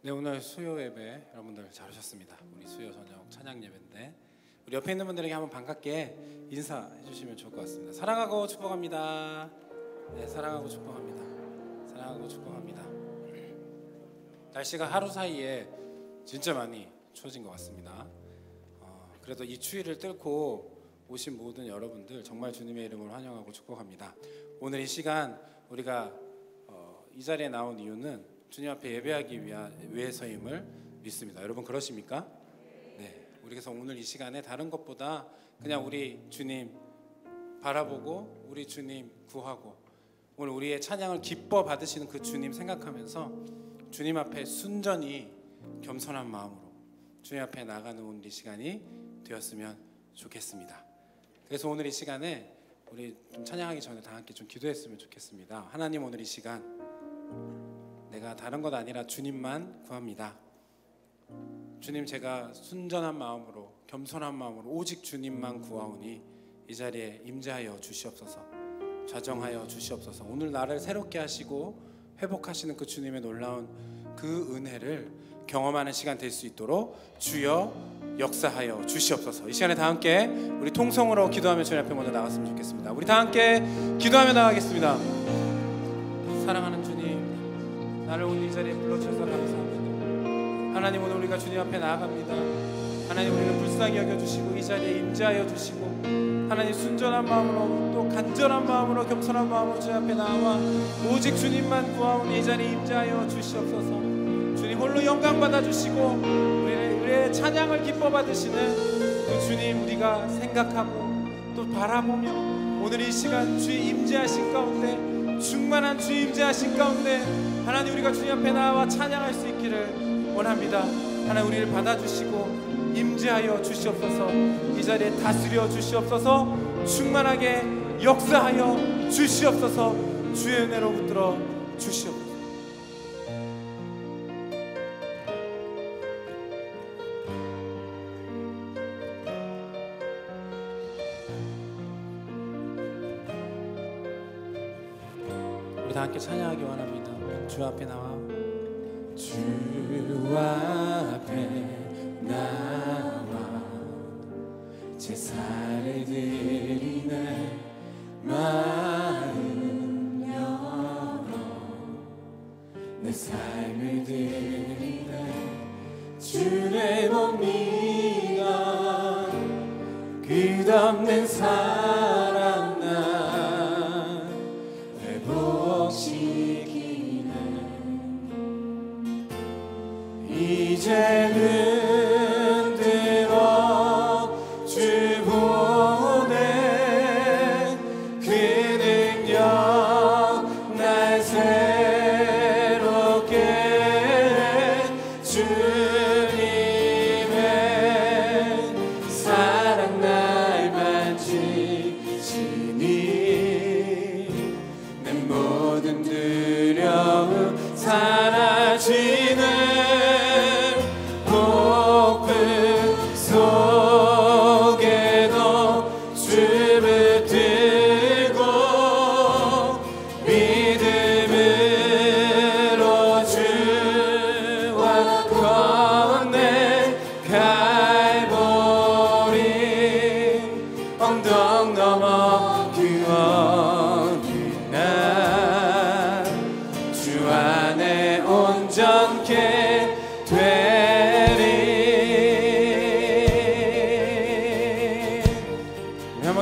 네, 오늘 수요 예배 여러분들 잘 오셨습니다. 우리 수요 저녁 찬양 예배인데 우리 옆에 있는 분들에게 한번 반갑게 인사해 주시면 좋을 것 같습니다. 사랑하고 축복합니다. 네, 사랑하고 축복합니다. 사랑하고 축복합니다. 날씨가 하루 사이에 진짜 많이 추워진 것 같습니다. 그래도 이 추위를 뚫고 오신 모든 여러분들 정말 주님의 이름으로 환영하고 축복합니다. 오늘 이 시간 우리가 이 자리에 나온 이유는 주님 앞에 예배하기 위해서임을 믿습니다. 여러분 그러십니까? 네. 그래서 오늘 이 시간에 다른 것보다 그냥 우리 주님 바라보고 우리 주님 구하고 오늘 우리의 찬양을 기뻐 받으시는 그 주님 생각하면서 주님 앞에 순전히 겸손한 마음으로 주님 앞에 나가는 오늘 이 시간이 되었으면 좋겠습니다. 그래서 오늘 이 시간에 우리 좀 찬양하기 전에 다 함께 좀 기도했으면 좋겠습니다. 하나님, 오늘 이 시간 내가 다른 것 아니라 주님만 구합니다. 주님, 제가 순전한 마음으로 겸손한 마음으로 오직 주님만 구하오니 이 자리에 임재하여 주시옵소서. 좌정하여 주시옵소서. 오늘 나를 새롭게 하시고 회복하시는 그 주님의 놀라운 그 은혜를 경험하는 시간 될 수 있도록 주여 역사하여 주시옵소서. 이 시간에 다 함께 우리 통성으로 기도하며 주님 앞에 먼저 나갔으면 좋겠습니다. 우리 다 함께 기도하며 나가겠습니다. 사랑하는 주님, 나를 오늘 이 자리에 불러주셔서 감사합니다. 하나님, 오늘 우리가 주님 앞에 나아갑니다. 하나님, 우리를 불쌍히 여겨주시고 이 자리에 임재하여 주시고 하나님, 순전한 마음으로 또 간절한 마음으로 겸손한 마음으로 주님 앞에 나와 오직 주님만 구하오니 이 자리에 임재하여 주시옵소서. 주님 홀로 영광 받아주시고 우리의 찬양을 기뻐 받으시는 그 주님 우리가 생각하고 또 바라보며 오늘 이 시간 주의 임재하신 가운데 충만한 주의 임재하신 가운데 하나님, 우리가 주님 앞에 나와 찬양할 수 있기를 원합니다. 하나님, 우리를 받아주시고 임재하여 주시옵소서. 이 자리에 다스려 주시옵소서. 충만하게 역사하여 주시옵소서. 주의 은혜로 붙들어 주시옵소서. 우리 다 함께 찬양하기 원합니다. 주 앞에 나와 주 앞에 나와 제사를 드리네 마음 열어 내 삶을 드리네 주의 몸이가 끝없는 사랑 나 회복시키네 이제는 들어 주 보내 그 능력 날 새롭게 해 주님의 사랑 날 만지시니 내 모든 두려움 사라지네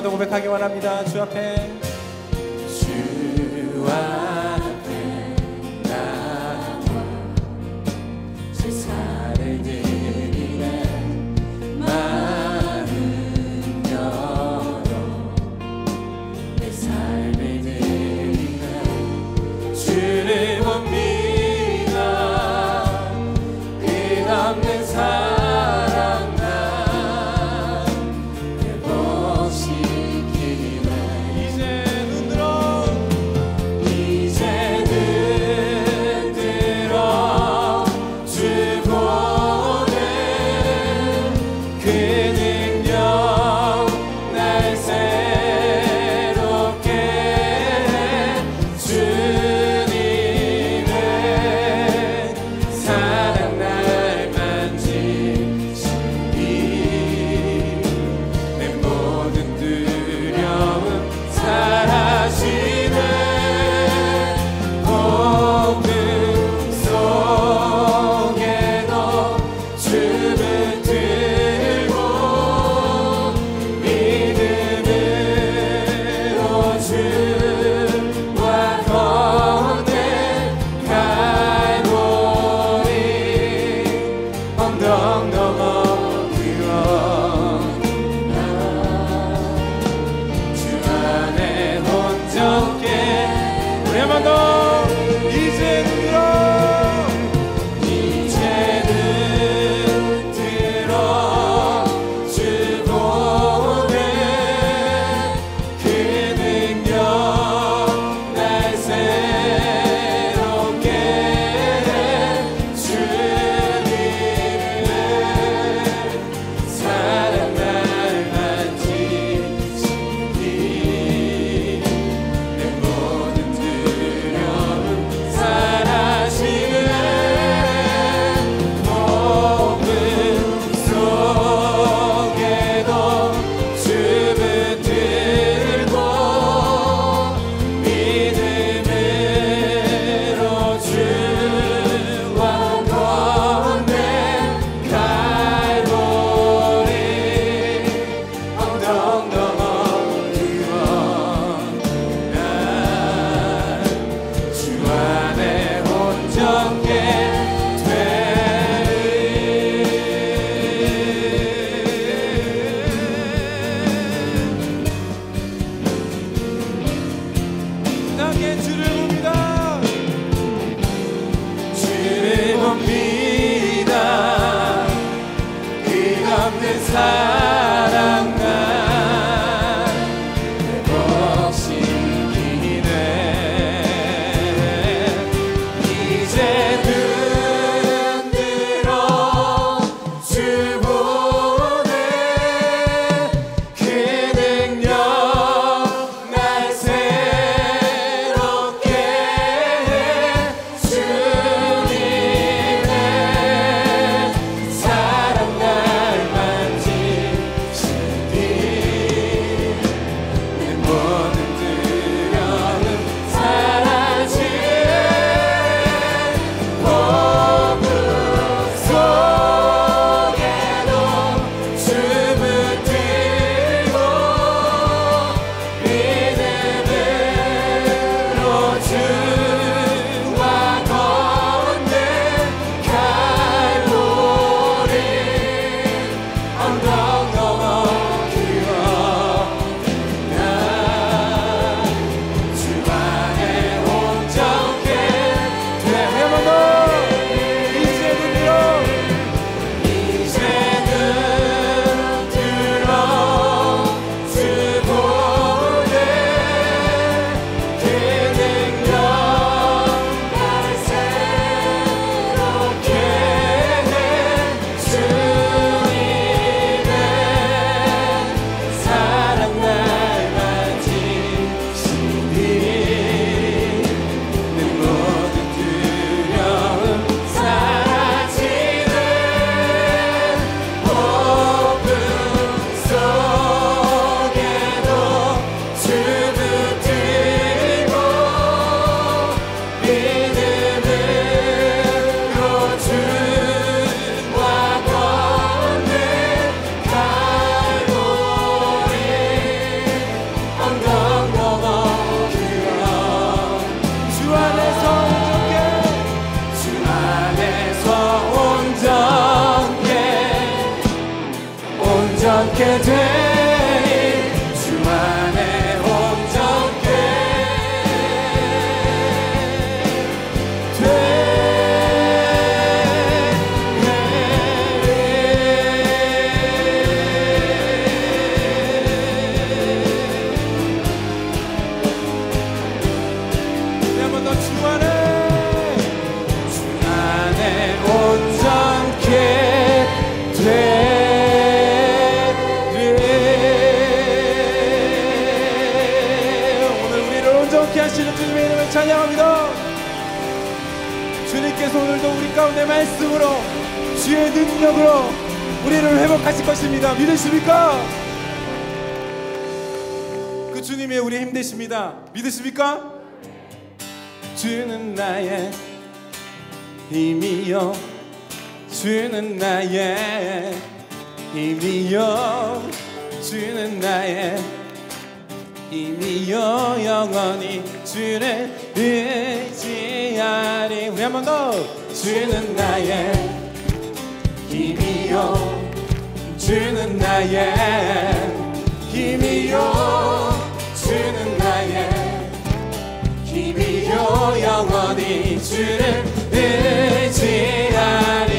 고백하기 원합니다. 주 앞에 주 앞에 나와 제사를 드리네 마음 열어 내 삶을 드리네 주를 못 믿어 끝없는 사랑 나 회복시키네 이제 겁니다. 끝없는 사랑과 내 몫인 기네. 이제는 들어 주 보내. 그 능력 날 새롭게 해. 주님의 사랑 날 만지시니 내 모든 두려움 사라지네. 폭풍 속에도 주 붙들고 믿음으로 주와 걷네. 갈보리 언덕 넘어 기어나 주 안에 온전케 돼. 한 번 더. 이제는 들어 주 보내. 그 능력 날 새롭게 해. 주님의 사랑 날 만지시니 내 모든 두려움 사라지네. 폭풍 속에도 주 붙들고 믿음으로 주와 걷네. 갈보리 언덕 넘어 기어 주 안에서 온전케 되니 주 안에 온전케 한 번 더. 주 안에 온전케 오늘 우리를 온전케 하시는 주님의 이름을 찬양합니다. 주님께서 오늘도 우리 가운데 말씀으로 주의 능력으로 우리를 회복하실 것입니다. 믿으십니까? 그 주님이 우리의 힘 되십니다. 믿으십니까? 주는 나의 힘이요, 주는 나의 힘이요, 주는 나의 힘이요, 영원히 주를 의지하리. 우리 한 번 더. 주는 나의 힘이요, 주는 나의 힘이요, 주는 나의 힘이요, 영원히 주를 의지하리.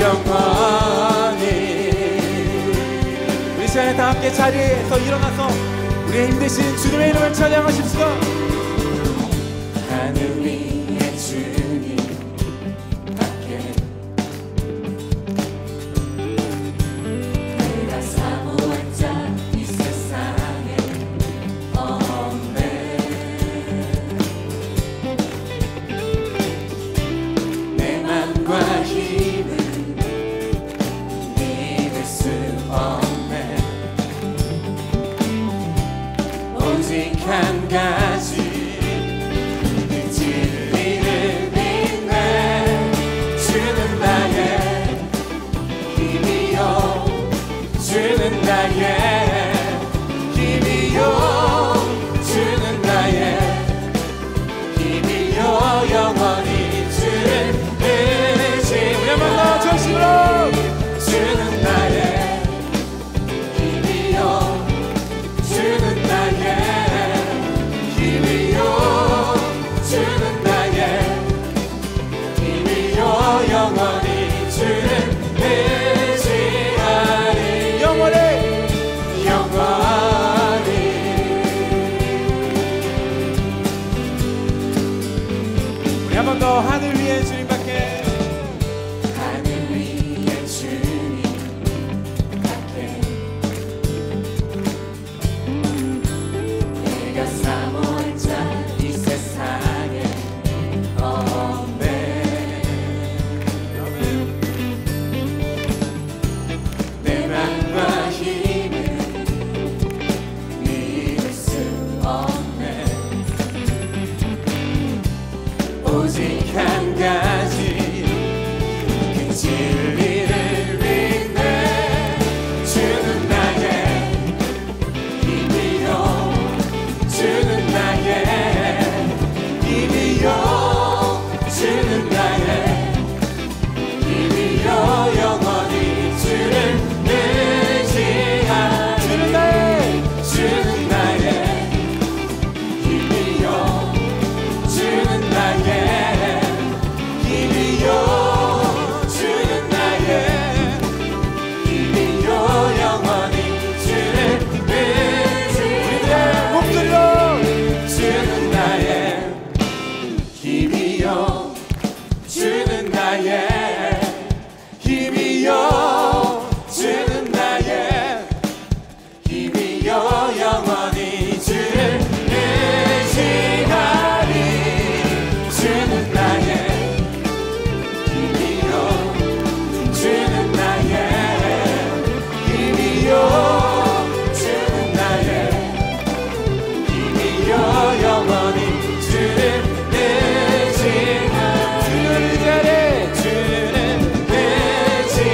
영원히 우리 시간에 다 함께 자리에서 일어나서 우리의 힘되신 주님의 이름을 찬양하십시다. 하늘 위에 주님 밖에 내가 사모한 자 이 세상에 없네. 내 맘과 힘을 믿을 수 없네. 오직 한 가지 그 진리를 믿네. 주는 나의 힘이요, 주는 나의 힘이요, 주는 나의 힘이요, 영원히 주를 의지 영원히 주를 의지하리. 영원히 우리 한 번 더 하늘 위에 주님밖에. 하늘 위에 주님밖에 내가 사모할 자 이 세상에 없네. 내 맘과 힘을 믿을 수 없네. 오직 한 가지 그 진리를 믿네. 주는 나의 힘이요 주는 나의 힘이요 주는 나의 힘이요 영원히 주를 의지하리. 주는 나의 힘이요 주는 나의 힘이요 주는 나의 힘이요 영원히 주를 의지하리. 목소리로 주는 나의 힘이요 주는 나의 힘이요 주는 나의 힘이요 영원히 주를 의지하리. 주는 나의 힘이요 주는 나의 힘이요 주는 나의 힘이요 영원히 주를 의지하리. 주를 의지하리. 주를 의지하리.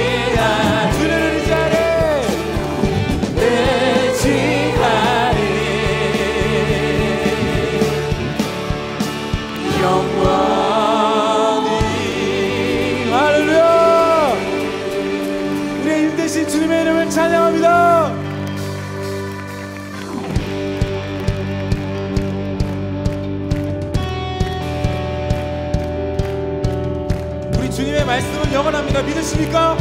주를 의지하리. 의지하리. 영원히. 할렐루야. 우리의 힘 대신 주님의 이름을 찬양합니다. 우리 주님의 말씀은 영원합니다. 믿으십니까?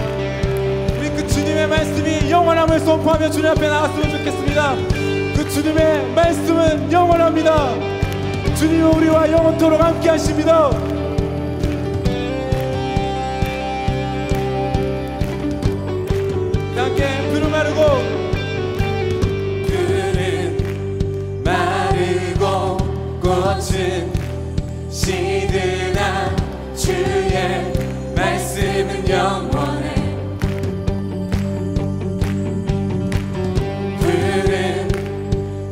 우리 그 주님의 말씀이 영원함을 선포하며 주님 앞에 나갔으면 좋겠습니다. 그 주님의 말씀은 영원합니다. 주님은 우리와 영원토록 함께 하십니다. 함께 푸른 마르고 푸른 마르고 꽃은 시드나 주의 말씀은 영원해. 푸른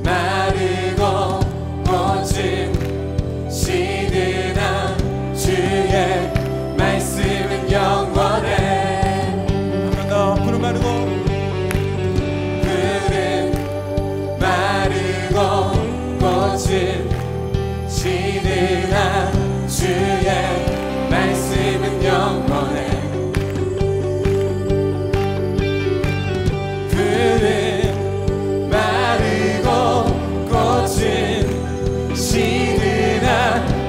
마르고 꽃은 시드나 주의 말씀은 영원해. 한 번 더. 푸른 마르고 푸른 마르고 꽃은 시드나 주의 말씀은 영원해. 푸른 마르고 꽃은 시드나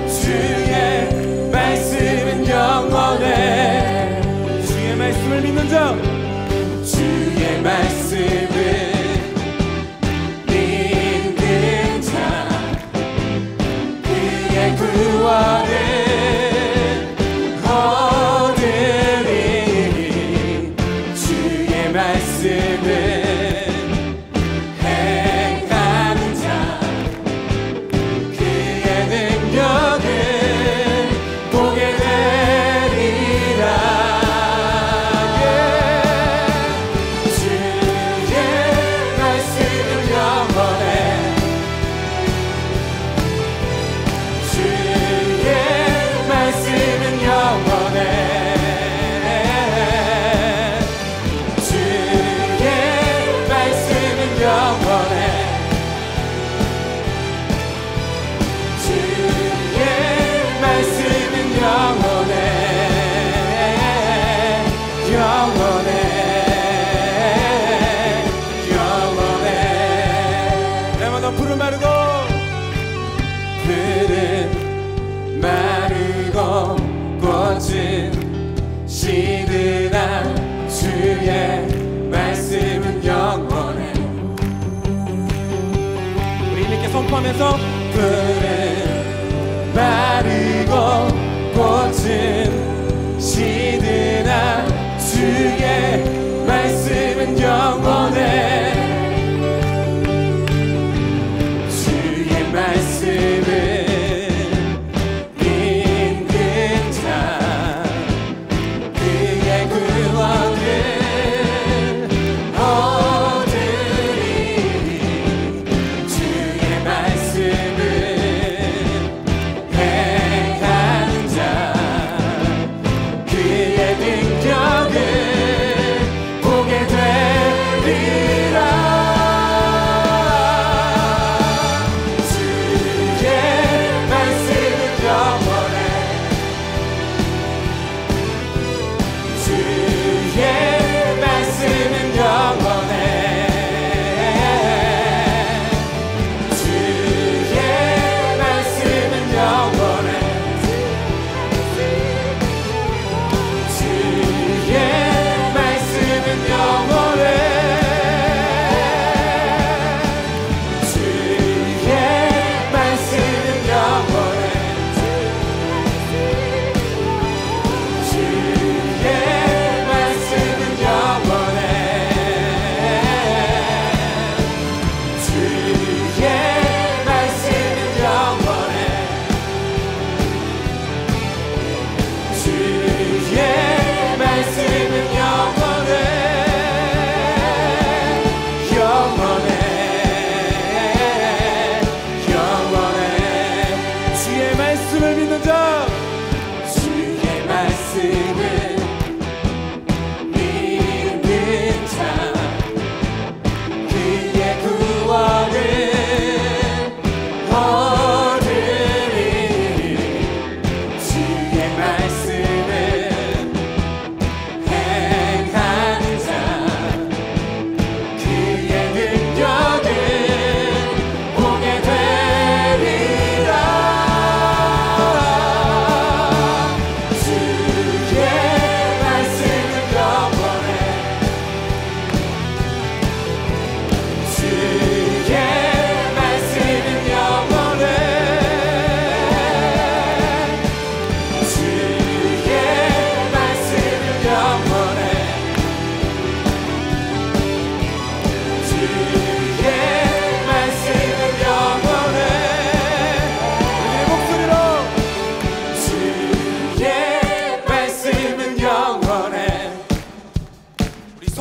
주의 말씀은 영원해. 주의 말씀을 믿는 자. 주의 말씀을 믿는 자 그의 구원을 얻으리니. 주의 말씀을 행하는 자 그의 능력을 보게 되리라. 주의 말씀은 영원해. 주의 말씀은 영원해. 주의 말씀은 영원해. 주의 말씀은 영원해. 영원해. 영원해. 내마다 푸른 마르고 푸른 마르고 꽃은 시드나 주의 말씀은 영원해. 우리 힘있게 선포하면서 푸른 마르고 꽃은 시드나 주의 말씀은 영원해. 주의 말씀은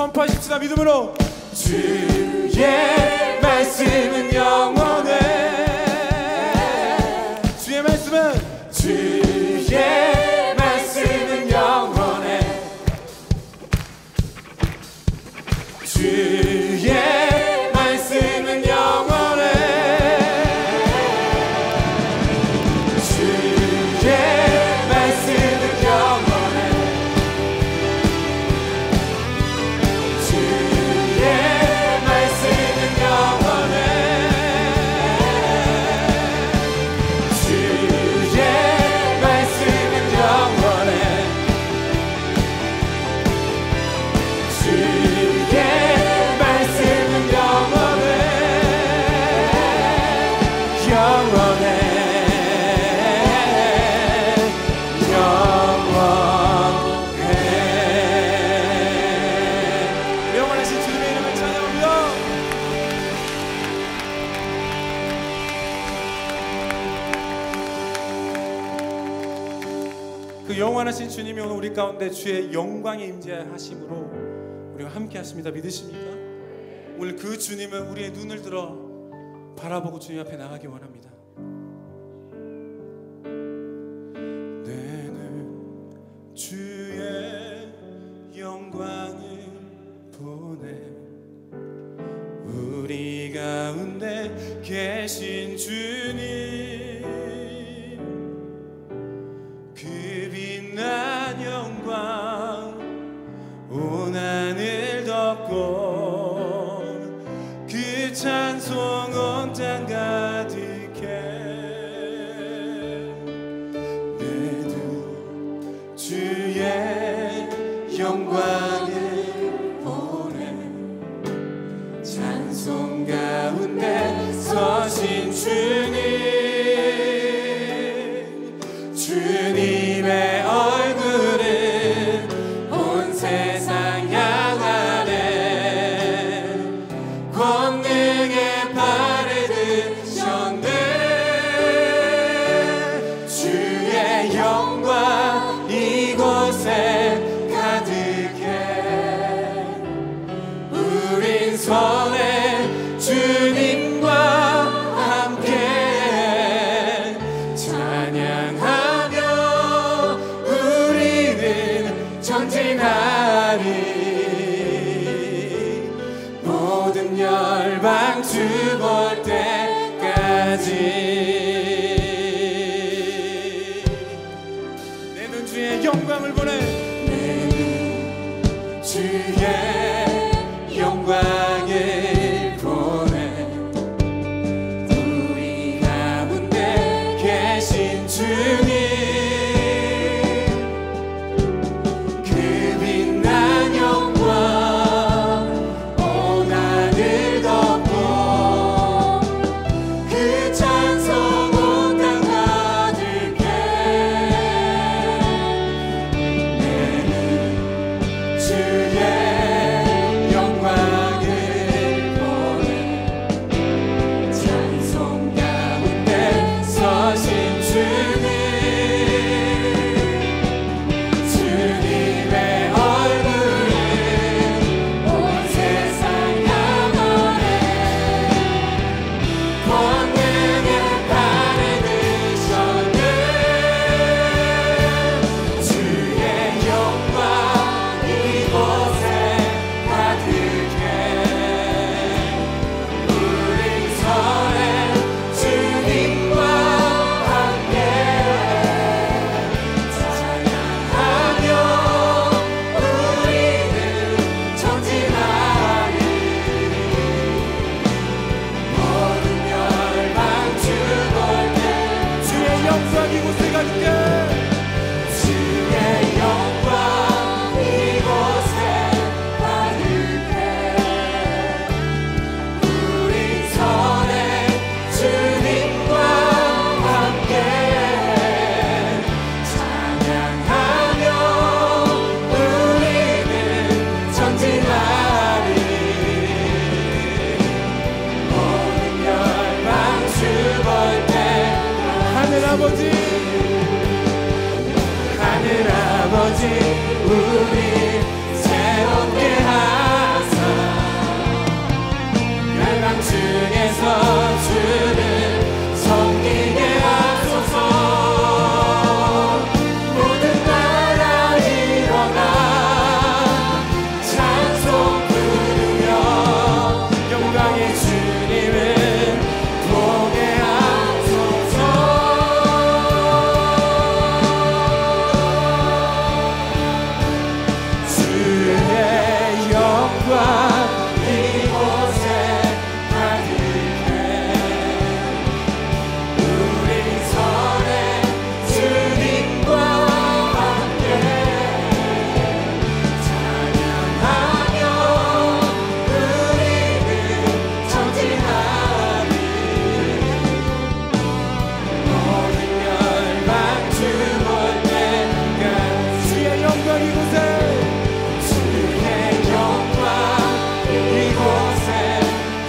선포하십시다. 믿음으로 주의 말씀은 영원해. 주의 말씀은 주의 말씀은 영원해. 주의 말씀은 영원해. 주의 말씀은 영원해. 그 영원하신 주님이 오늘 우리 가운데 주의 영광에 임재하심으로 우리가 함께 하십니다. 믿으십니까? 오늘 그 주님은 우리의 눈을 들어 바라보고 주님 앞에 나가기 원합니다. 내는 주의 영광을 보내. 우리 가운데 계신 주님, 빛난 영광 온 하늘 덮고 그 찬송 온 땅 가득해. 내 두 주의 영광을 보내 찬송 가운데 서신 주님의 얼굴은 온 세상 향하네 권능의 발을 드셨네 주의 영광 이곳에 가득해 우린 선해 주님과 함께 찬양하며 우리는 전진하리 모든 열방 주 볼 때까지 내 눈 주의 영광을 보내 내 눈 주의 영광을 보내 우리 가운데 계신 주님 그 빛난 영광 온 하늘 덮고 그 찬송 온 땅 가득해 내는 주의 영광을 보내 찬송 가운데 서신 주님의 얼굴은 온 세상 향하네 권능의 발을 드셨네 주의 영광 이곳에 가득해 우린 선해 주님과 함께 찬양하며 우리는 전진하리 모든 열방 주 볼 때 주의 영광 이곳에 가득해 주의 영광 이곳에 가득해 우린 선해 주님과 함께 찬양하며 우리는 전진하리 모든 열방 주 볼 때 하늘 아버지 우리 새롭게 하사 열방 중에서 주를 섬기게 하소서 모든 나라 일어나 찬송 부르며 영광의 주님을 보게 하소서 주의 영광 이곳에 가득해 우리 선해 주님과 함께 찬양하며 우리는 전진하리 모든 열방 주 볼 때가 주의 영광 이곳에 주의 영광 이곳에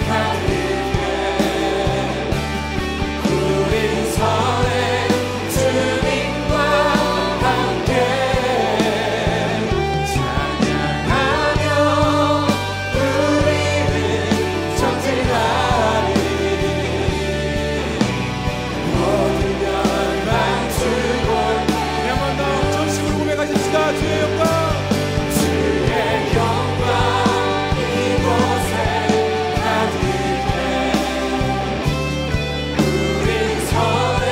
가득해 우린 선해 주님과 함께 찬양하며 우리는 전진하리 모든 열방 주 볼 때 한 번 더 전심으로 고백하십시다 주의 영광 이곳에 가득해 우린 선해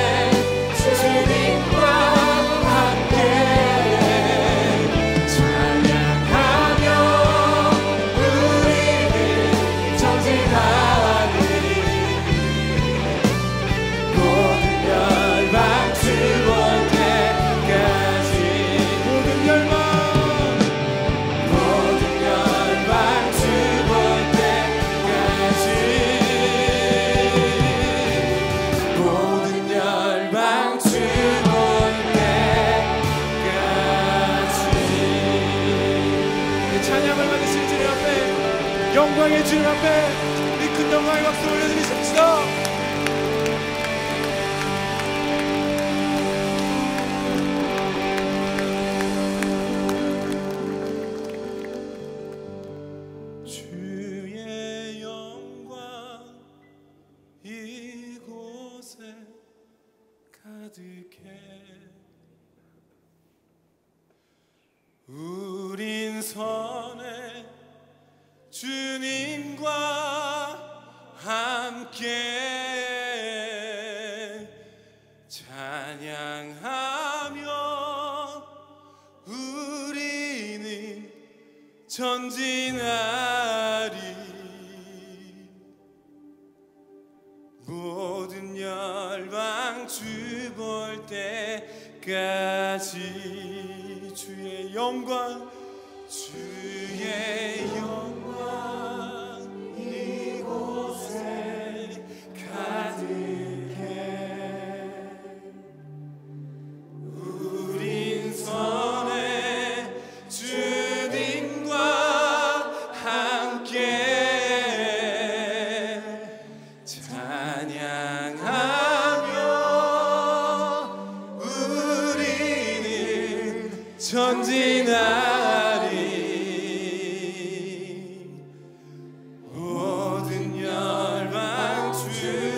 주님과 함께 찬양하며 우리는 전진하리 모든 열방 주 볼 때까지 모든 열방 영광의 주님 앞에 우리 큰 영광의 박수 올려드리십시다. 주의 영광 이곳에 가득해 우린 선해 주님과 함께 찬양하며 우리는 전진하리 모든 열방 주 볼 때까지 주의 영광 주의 영광 이곳에 가득해 우린 선해 주님과 함께 찬양하며 우리는 전진하리 모든 열방 주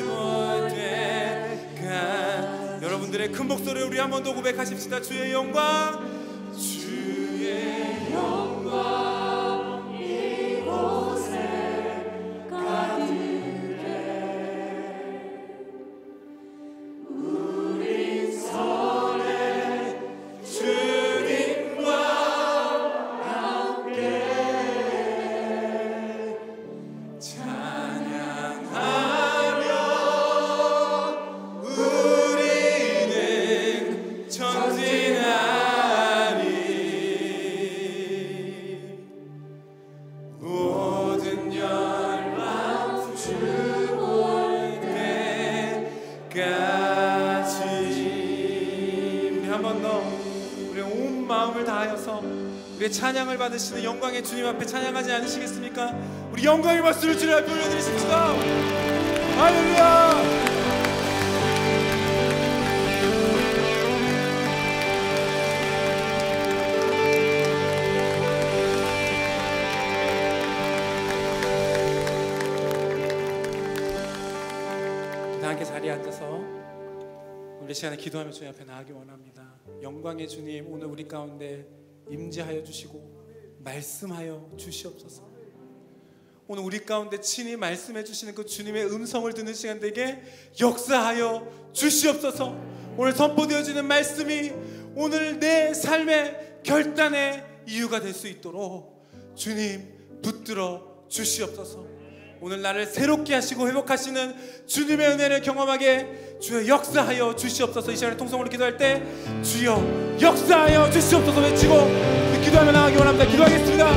볼 때가 여러분들의 큰 목소리로 우리 한 번 더 고백하십시다. 주의 영광 주의 영광 이곳에 가득해 우린 선해 주님과 함께 찬양하며 우리는 전진하리 모든 열방 주 볼 때까지 우리 한 번 더 우리 온 마음을 다하여서 우리의 찬양을 받으시는 영광의 주님 앞에 찬양하지 않으시겠습니까? 우리 영광의 박수를 주님 앞에 올려드리십시다. 할렐루야. 다 함께 자리에 앉아서 우리 시간에 기도하며 주님 앞에 나아가기 원합니다. 영광의 주님 오늘 우리 가운데 임재하여 주시고 말씀하여 주시옵소서. 오늘 우리 가운데 친히 말씀해 주시는 그 주님의 음성을 듣는 시간 되게 역사하여 주시옵소서. 오늘 선포되어지는 말씀이 오늘 내 삶의 결단의 이유가 될 수 있도록 주님 붙들어 주시옵소서. 오늘 나를 새롭게 하시고 회복하시는 주님의 은혜를 경험하게 주여 역사하여 주시옵소서. 이 시간에 통성으로 기도할 때 주여 역사하여 주시옵소서 외치고 기도하며 나가기 원합니다. 기도하겠습니다.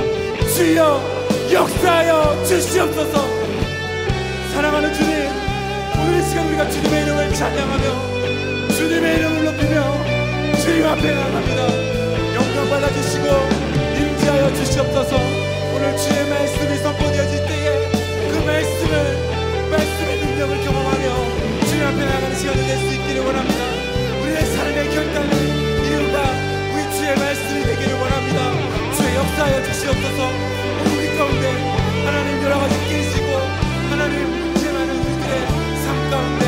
주여 역사하여 주시옵소서. 사랑하는 주님, 오늘 이 시간 우리가 주님의 이름을 찬양하며 주님의 이름을 높이며 주님 앞에 나갑니다. 영광 받아주시고 임재하여 주시옵소서. 오늘 주의 말씀이 선포되어질 때에 그 말씀의 능력을 경험하며 주님 앞에 나가는 시간을 낼 수 있기를 원합니다. 우리의 삶의 결단의 이유가 우리 주의 말씀이 되기를 원합니다. 주의 역사하여 주시옵소서. 오늘 우리 가운데 하나님 여러 가지 깨지고 하나님 문제 많은 우리들의 삶 가운데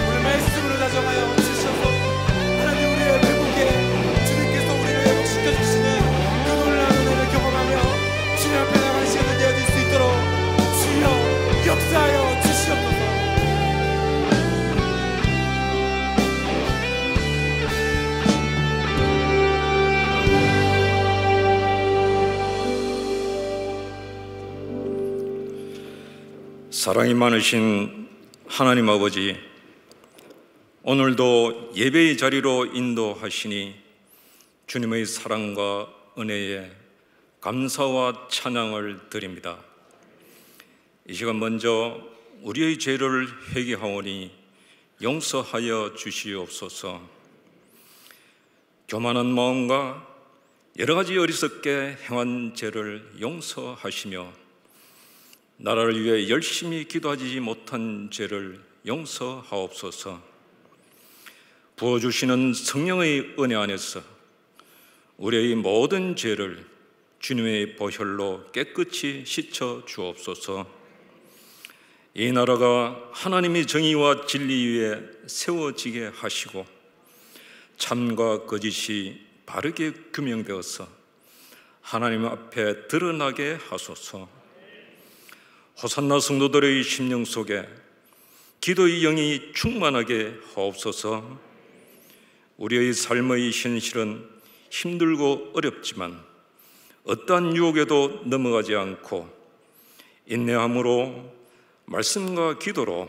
오늘 말씀으로 다정하여 주셔서 하나님 우리의 회복에 주님께서 우리를 회복시켜 주시는 그 놀라운 은혜를 경험하며 주님 앞에 나가는 시간을 내어줄 수 있도록 주여 역사하여 주시옵소서. 사랑이 많으신 하나님 아버지, 오늘도 예배의 자리로 인도하시니 주님의 사랑과 은혜에 감사와 찬양을 드립니다. 이 시간 먼저 우리의 죄를 회개하오니 용서하여 주시옵소서. 교만한 마음과 여러 가지 어리석게 행한 죄를 용서하시며 나라를 위해 열심히 기도하지 못한 죄를 용서하옵소서. 부어주시는 성령의 은혜 안에서 우리의 모든 죄를 주님의 보혈로 깨끗이 씻어 주옵소서. 이 나라가 하나님의 정의와 진리 위에 세워지게 하시고 참과 거짓이 바르게 규명되어서 하나님 앞에 드러나게 하소서. 호산나 성도들의 심령 속에 기도의 영이 충만하게 하옵소서. 우리의 삶의 현실은 힘들고 어렵지만 어떠한 유혹에도 넘어가지 않고 인내함으로 말씀과 기도로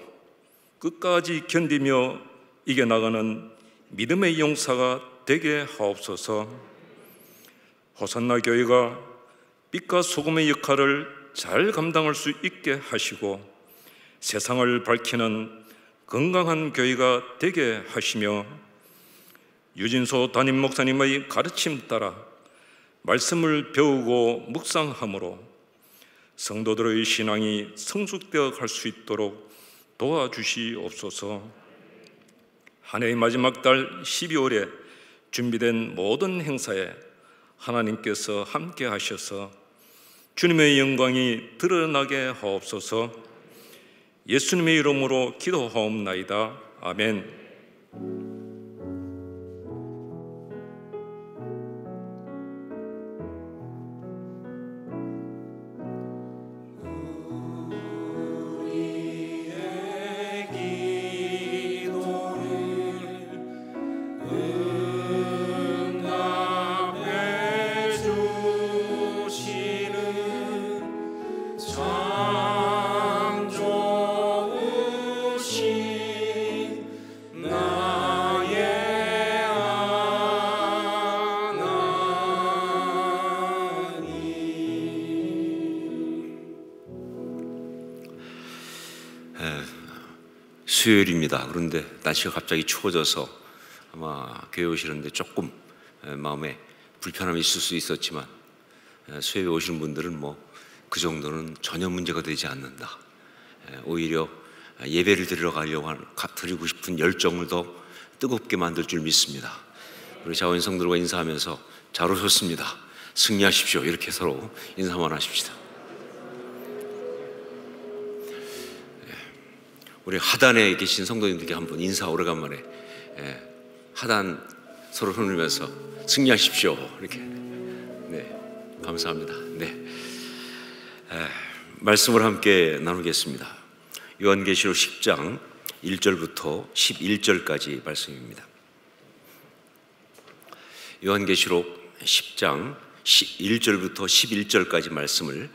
끝까지 견디며 이겨나가는 믿음의 용사가 되게 하옵소서. 호산나 교회가 빛과 소금의 역할을 잘 감당할 수 있게 하시고 세상을 밝히는 건강한 교회가 되게 하시며 유진소 담임 목사님의 가르침 따라 말씀을 배우고 묵상함으로 성도들의 신앙이 성숙되어 갈 수 있도록 도와주시옵소서. 한 해의 마지막 달 12월에 준비된 모든 행사에 하나님께서 함께 하셔서 주님의 영광이 드러나게 하옵소서. 예수님의 이름으로 기도하옵나이다. 아멘. 수요일입니다. 그런데 날씨가 갑자기 추워져서 아마 교회 오시는데 조금 마음에 불편함이 있을 수 있었지만 수요일에 오시는 분들은 뭐 그 정도는 전혀 문제가 되지 않는다. 오히려 예배를 드리고 싶은 열정을 더 뜨겁게 만들 줄 믿습니다. 우리 자원성들과 인사하면서 잘 오셨습니다. 승리하십시오. 이렇게 서로 인사만 하십시다. 우리 하단에 계신 성도님들께 한번 인사 오래간만에 하단 서로 흔들면서 승리하십시오. 이렇게. 네, 감사합니다. 네, 말씀을 함께 나누겠습니다. 요한계시록 10장 1절부터 11절까지 말씀입니다. 요한계시록 10장 1절부터 11절까지 말씀을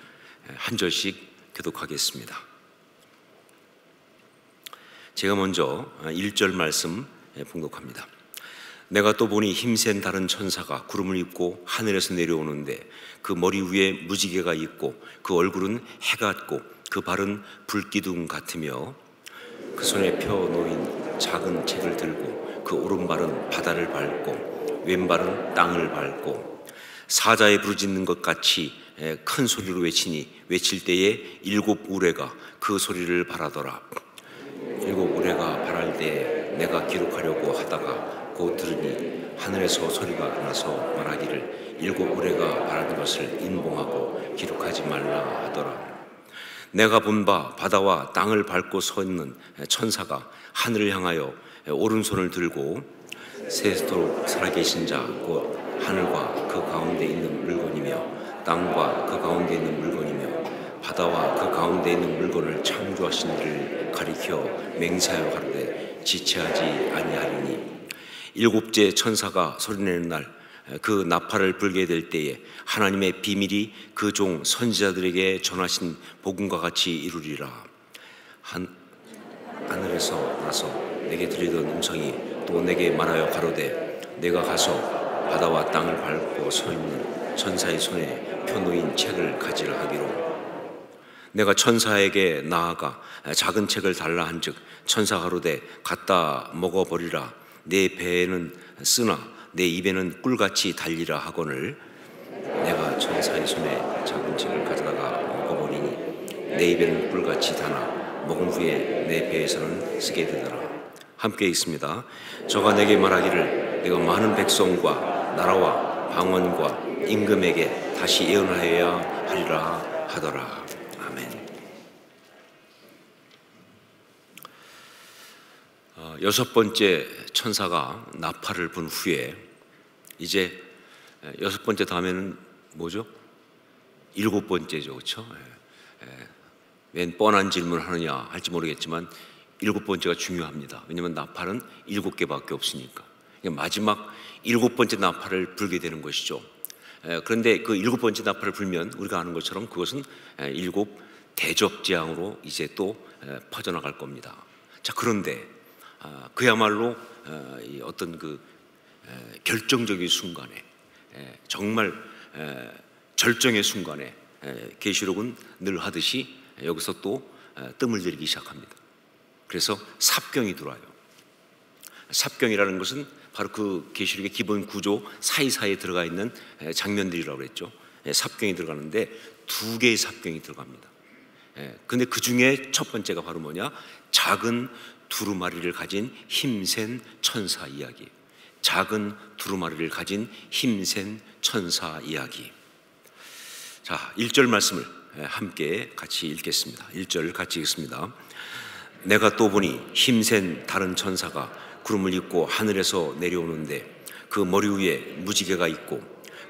한 절씩 교독하겠습니다. 제가 먼저 1절 말씀 봉독합니다. 내가 또 보니 힘센 다른 천사가 구름을 입고 하늘에서 내려오는데 그 머리 위에 무지개가 있고 그 얼굴은 해 같고 그 발은 불기둥 같으며 그 손에 펴 놓인 작은 책을 들고 그 오른발은 바다를 밟고 왼발은 땅을 밟고 사자에 부르짖는 것 같이 큰 소리로 외칠 때에 7 우레가 그 소리를 발하더라. 7 우레가 발할 때에 내가 기록하려고 하다가 곧 들으니 하늘에서 소리가 나서 말하기를 7 우레가 발하는 것을 인봉하고 기록하지 말라 하더라. 내가 본 바 바다와 땅을 밟고 서 있는 천사가 하늘을 향하여 오른손을 들고 세토록 살아계신 자 곧 하늘과 그 가운데 있는 물건이며 땅과 그 가운데 있는 물건이며 바다와 그 가운데 있는 물건을 창조하신 이를 가리켜 맹세하여 가로되 지체하지 아니하리니 7째 천사가 소리내는 날 그 나팔을 불게 될 때에 하나님의 비밀이 그 종 선지자들에게 전하신 복음과 같이 이루리라. 하늘에서 나서 내게 들리던 음성이 또 내게 말하여 가로되 내가 가서 바다와 땅을 밟고 서 있는 천사의 손에 펴놓인 책을 가지라 하기로 내가 천사에게 나아가 작은 책을 달라 한즉 천사가 가로되 갖다 먹어버리라. 내 배에는 쓰나 내 입에는 꿀같이 달리라 하거늘 내가 천사의 손에 작은 책을 가져다가 먹어버리니 내 입에는 꿀같이 다나 먹은 후에 내 배에서는 쓰게 되더라. 함께 읽습니다. 저가 내게 말하기를 내가 많은 백성과 나라와 방언과 임금에게 다시 예언하여야 하리라 하더라. 아멘. 여섯 번째 천사가 나팔을 분 후에 이제 여섯 번째 다음에는 뭐죠? 일곱 번째죠, 그렇죠? 웬 뻔한 질문을 하느냐 할지 모르겠지만 일곱 번째가 중요합니다. 왜냐하면 나팔은 일곱 개밖에 없으니까. 마지막 일곱 번째 나팔을 불게 되는 것이죠. 그런데 그 일곱 번째 나팔을 불면 우리가 아는 것처럼 그것은 일곱 대접재앙으로 이제 또 퍼져나갈 겁니다. 자, 그런데 그야말로 어떤 그 결정적인 순간에 정말 절정의 순간에 계시록은 늘 하듯이 여기서 또 뜸을 들이기 시작합니다. 그래서 삽경이 들어와요. 삽경이라는 것은 바로 그 계시록의 기본 구조 사이사이에 들어가 있는 장면들이라고 그랬죠. 삽경이 들어가는데 두 개의 삽경이 들어갑니다. 근데 그 중에 첫 번째가 바로 뭐냐? 작은 두루마리를 가진 힘센 천사 이야기. 작은 두루마리를 가진 힘센 천사 이야기. 자, 1절 말씀을 함께 같이 읽겠습니다. 1절 같이 읽습니다. 내가 또 보니 힘센 다른 천사가 구름을 입고 하늘에서 내려오는데 그 머리 위에 무지개가 있고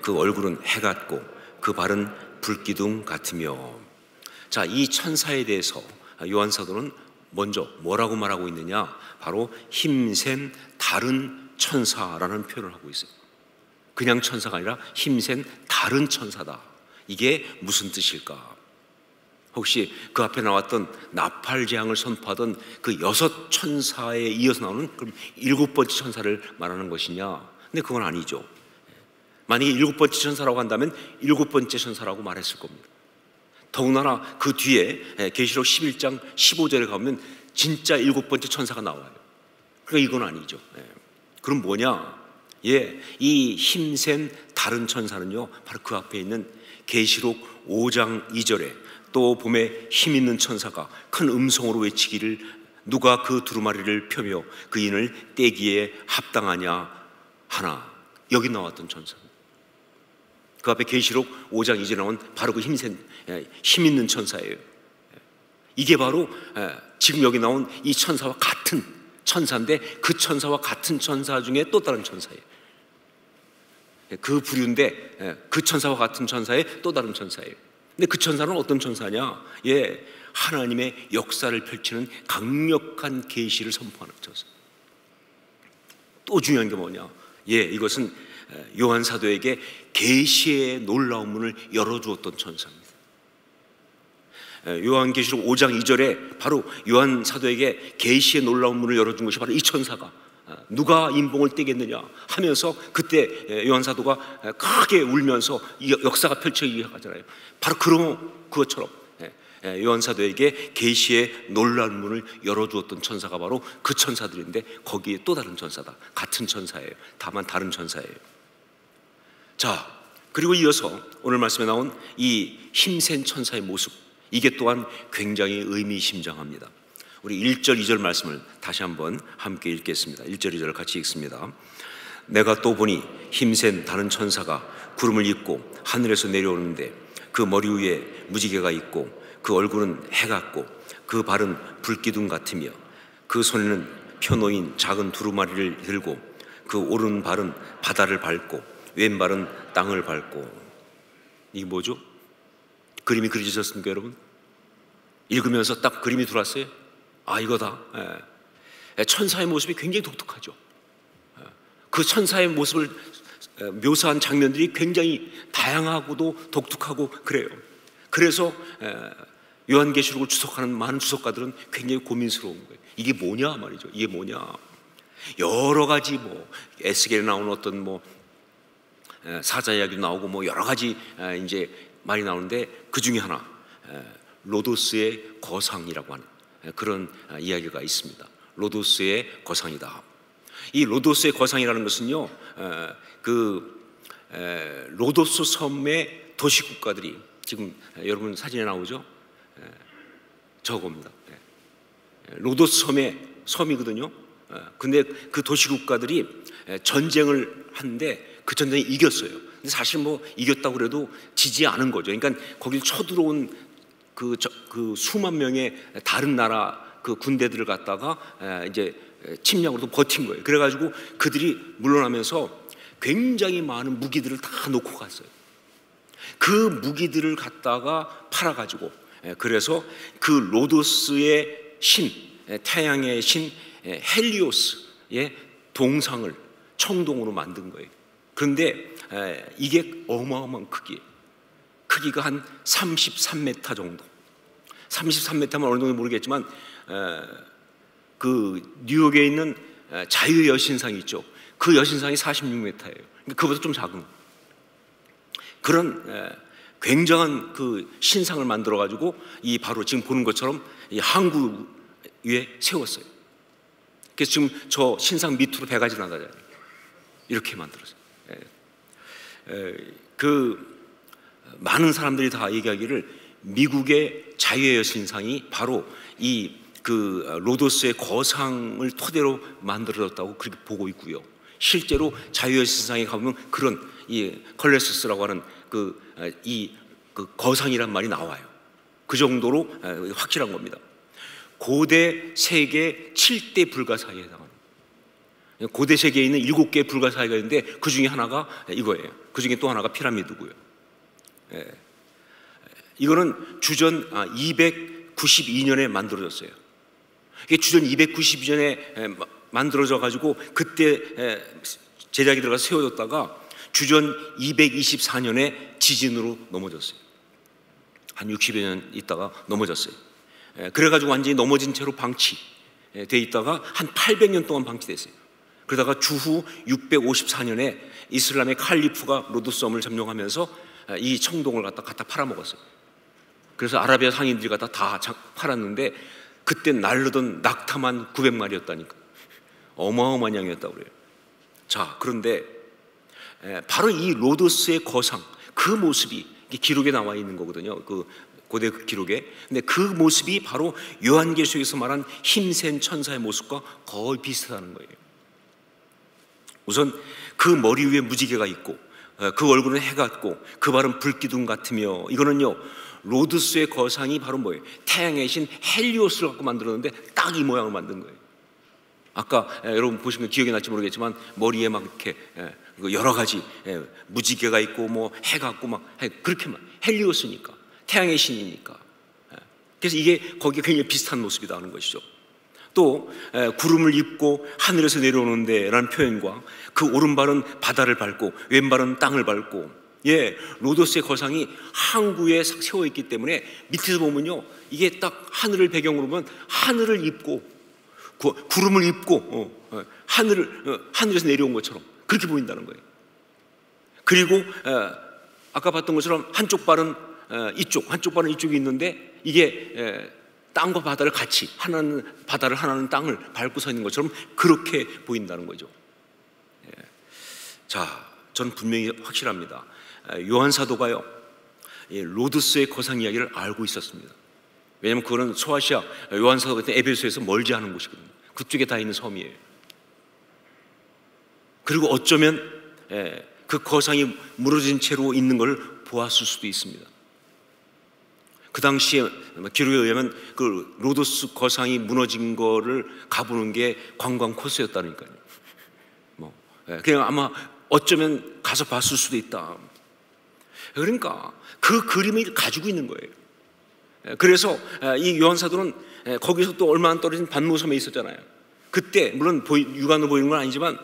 그 얼굴은 해 같고 그 발은 불기둥 같으며. 자, 이 천사에 대해서 요한 사도는 먼저 뭐라고 말하고 있느냐? 바로 힘센 다른 천사라는 표현을 하고 있어요. 그냥 천사가 아니라 힘센 다른 천사다. 이게 무슨 뜻일까? 혹시 그 앞에 나왔던 나팔 재앙을 선포하던 그 여섯 천사에 이어서 나오는 그럼 일곱 번째 천사를 말하는 것이냐? 근데 그건 아니죠. 만약에 일곱 번째 천사라고 한다면 일곱 번째 천사라고 말했을 겁니다. 더군다나 그 뒤에 계시록 11장 15절에 가면 진짜 일곱 번째 천사가 나와요. 그러니까 이건 아니죠. 그럼 뭐냐? 이 힘센 다른 천사는요, 바로 그 앞에 있는 계시록 5장 2절에 또 봄에 힘 있는 천사가 큰 음성으로 외치기를 누가 그 두루마리를 펴며 그 인을 떼기에 합당하냐 하나. 여기 나왔던 천사. 그 앞에 계시록 5장 2절에 나온 바로 그 힘 있는 천사예요. 이게 바로 지금 여기 나온 이 천사와 같은 천사인데 그 천사와 같은 천사 중에 또 다른 천사예요. 그 부류인데 그 천사와 같은 천사의 또 다른 천사예요. 근데 그 천사는 어떤 천사냐? 하나님의 역사를 펼치는 강력한 계시를 선포하는 천사. 또 중요한 게 뭐냐? 이것은 요한 사도에게 계시의 놀라운 문을 열어주었던 천사입니다. 요한계시록 5장 2절에 바로 요한 사도에게 계시의 놀라운 문을 열어준 것이 바로 이 천사가 누가 인봉을 떼겠느냐 하면서 그때 요한 사도가 크게 울면서 이 역사가 펼쳐지기 하잖아요. 바로 그것처럼 요한 사도에게 계시의 놀라운 문을 열어주었던 천사가 바로 그 천사들인데 거기에 또 다른 천사다. 같은 천사예요. 다만 다른 천사예요. 자, 그리고 이어서 오늘 말씀에 나온 이 힘센 천사의 모습, 이게 또한 굉장히 의미심장합니다. 우리 1절 2절 말씀을 다시 한번 함께 읽겠습니다. 1절 2절 같이 읽습니다. 내가 또 보니 힘센 다른 천사가 구름을 입고 하늘에서 내려오는데 그 머리 위에 무지개가 있고 그 얼굴은 해 같고 그 발은 불기둥 같으며 그 손에는 펴놓인 작은 두루마리를 들고 그 오른 발은 바다를 밟고 왼발은 땅을 밟고. 이게 뭐죠? 그림이 그려지셨습니까, 여러분? 읽으면서 딱 그림이 들어왔어요? 이거다. 천사의 모습이 굉장히 독특하죠. 그 천사의 모습을 묘사한 장면들이 굉장히 다양하고도 독특하고 그래요. 그래서 요한계시록을 주석하는 많은 주석가들은 굉장히 고민스러운 거예요. 이게 뭐냐 말이죠. 이게 뭐냐. 여러 가지 에스겔에 나오는 어떤 사자 이야기도 나오고 여러 가지 이제 말이 나오는데 그 중에 하나 로도스의 거상이라고 하는 그런 이야기가 있습니다. 로도스의 거상이다. 이 로도스의 거상이라는 것은요, 로도스 섬의 도시 국가들이 지금 여러분 사진에 나오죠. 저겁니다. 로도스 섬의 섬이거든요. 근데 그 도시국가들이 전쟁을 하는데 그 전쟁에 이겼어요. 근데 사실 뭐 이겼다고 그래도 지지 않은 거죠. 그러니까 거길 쳐들어온 그 수만 명의 다른 나라 그 군대들을 갖다가 이제 침략으로도 버틴 거예요. 그래가지고 그들이 물러나면서 굉장히 많은 무기들을 다 놓고 갔어요. 그 무기들을 갖다가 팔아가지고 그래서 그 로도스의 신, 태양의 신 헬리오스의 동상을 청동으로 만든 거예요. 그런데 이게 어마어마한 크기가 한 33m 정도. 33m면 어느 정도 모르겠지만 그 뉴욕에 있는 자유의 여신상이 있죠. 그 여신상이 46m예요. 그러니까 그보다 좀 작은 그런 굉장한 그 신상을 만들어 가지고 이 바로 지금 보는 것처럼 이 항구 위에 세웠어요. 그래서 지금 저 신상 밑으로 배가 지나가잖아요. 이렇게 만들었어요. 그 많은 사람들이 다 얘기하기를 미국의 자유의 여신상이 바로 이 그 로도스의 거상을 토대로 만들어졌다고 그렇게 보고 있고요. 실제로 자유의 여신상에 가보면 그런 이 컬레스스라고 하는 그 거상이란 말이 나와요. 그 정도로 확실한 겁니다. 고대 세계 7대 불가사의에 해당합니다. 고대 세계에 있는 7개의 불가사의가 있는데 그 중에 하나가 이거예요. 그 중에 또 하나가 피라미드고요. 이거는 주전 292년에 만들어졌어요. 이게 주전 292년에 만들어져 가지고 그때 제작이 들어가서 세워졌다가 주전 224년에 지진으로 넘어졌어요. 한 60여 년 있다가 넘어졌어요. 그래가지고 완전히 넘어진 채로 방치돼 있다가 한 800년 동안 방치됐어요. 그러다가 주후 654년에 이슬람의 칼리프가 로도스섬을 점령하면서 이 청동을 갖다 팔아먹었어요. 그래서 아라비아 상인들이 갖다 다 팔았는데 그때 날르던 낙타만 900마리였다니까. 어마어마한 양이었다고 그래요. 자, 그런데 바로 이 로도스의 거상, 그 모습이 기록에 나와 있는 거거든요. 그 고대 기록에. 근데 그 모습이 바로 요한계시록에서 말한 힘센 천사의 모습과 거의 비슷하다는 거예요. 우선 그 머리 위에 무지개가 있고 그 얼굴은 해 같고 그 발은 불기둥 같으며, 이거는요 로도스의 거상이 바로 뭐예요? 태양의 신 헬리오스를 갖고 만들었는데 딱 이 모양을 만든 거예요. 아까 여러분 보신 거 기억이 날지 모르겠지만 머리에 막 이렇게 여러 가지 무지개가 있고 뭐 해 같고 막 그렇게만, 헬리오스니까 태양의 신이니까. 그래서 이게 거기에 굉장히 비슷한 모습이다 하는 것이죠. 또 구름을 입고 하늘에서 내려오는데 라는 표현과 그 오른발은 바다를 밟고 왼발은 땅을 밟고, 로도스의 거상이 항구에 세워있기 때문에 밑에서 보면요 이게 딱 하늘을 배경으로 보면 하늘을 입고 구름을 입고 하늘에서 내려온 것처럼 그렇게 보인다는 거예요. 그리고 아까 봤던 것처럼 한쪽 발은 이쪽, 한쪽 발은 이쪽이 있는데 이게 땅과 바다를 같이, 하나는 바다를 하나는 땅을 밟고 서 있는 것처럼 그렇게 보인다는 거죠. 자, 전 분명히 확실합니다. 요한 사도가요 로도스의 거상 이야기를 알고 있었습니다. 왜냐하면 그거는 소아시아 요한 사도 같은 에베소에서 멀지 않은 곳이거든요. 그쪽에 다 있는 섬이에요. 그리고 어쩌면 그 거상이 무너진 채로 있는 걸 보았을 수도 있습니다. 그 당시에 기록에 의하면 그 로도스 거상이 무너진 거를 가보는 게 관광 코스였다니까요. 그냥 아마 어쩌면 가서 봤을 수도 있다. 그러니까 그 그림을 가지고 있는 거예요. 그래서 이 요한 사도는 거기서 또 얼마 안 떨어진 반모섬에 있었잖아요. 그때 물론 육안으로 보이는 건 아니지만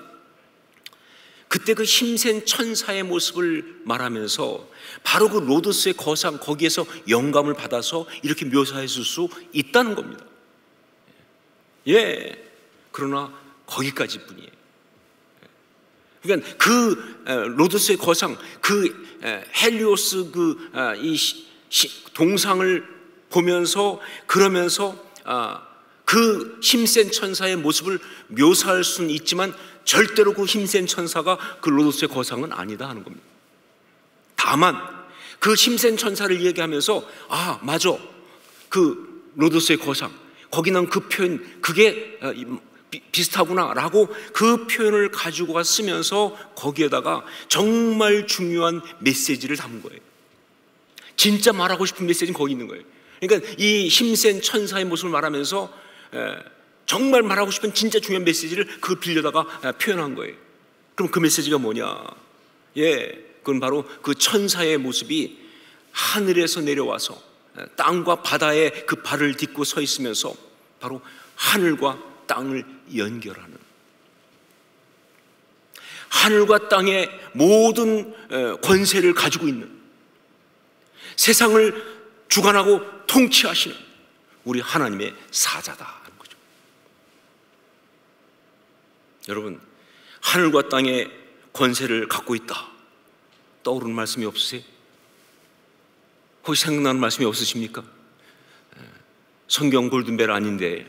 그때 그 힘센 천사의 모습을 말하면서 바로 그 로도스의 거상, 거기에서 영감을 받아서 이렇게 묘사했을 수 있다는 겁니다. 그러나 거기까지뿐이에요. 그러니까 그 로도스의 거상, 그 헬리오스 이 동상을 보면서 그러면서 그 힘센 천사의 모습을 묘사할 수는 있지만 절대로 그 힘센 천사가 그 로도스의 거상은 아니다 하는 겁니다. 다만 그 힘센 천사를 얘기하면서 맞아, 그 로도스의 거상, 거기 나온 그 표현, 그게 비슷하구나라고 그 표현을 가지고 쓰면서 거기에다가 정말 중요한 메시지를 담은 거예요. 진짜 말하고 싶은 메시지는 거기 있는 거예요. 그러니까 이 힘센 천사의 모습을 말하면서 정말 말하고 싶은 진짜 중요한 메시지를 그걸 빌려다가 표현한 거예요. 그럼 그 메시지가 뭐냐? 그건 바로 그 천사의 모습이 하늘에서 내려와서 땅과 바다에 그 발을 딛고 서 있으면서 바로 하늘과 땅을 연결하는, 하늘과 땅의 모든 권세를 가지고 있는, 세상을 주관하고 통치하시는 우리 하나님의 사자다 하는 거죠. 여러분, 하늘과 땅의 권세를 갖고 있다 떠오르는 말씀이 없으세요? 혹시 생각나는 말씀이 없으십니까? 성경 골든벨 아닌데.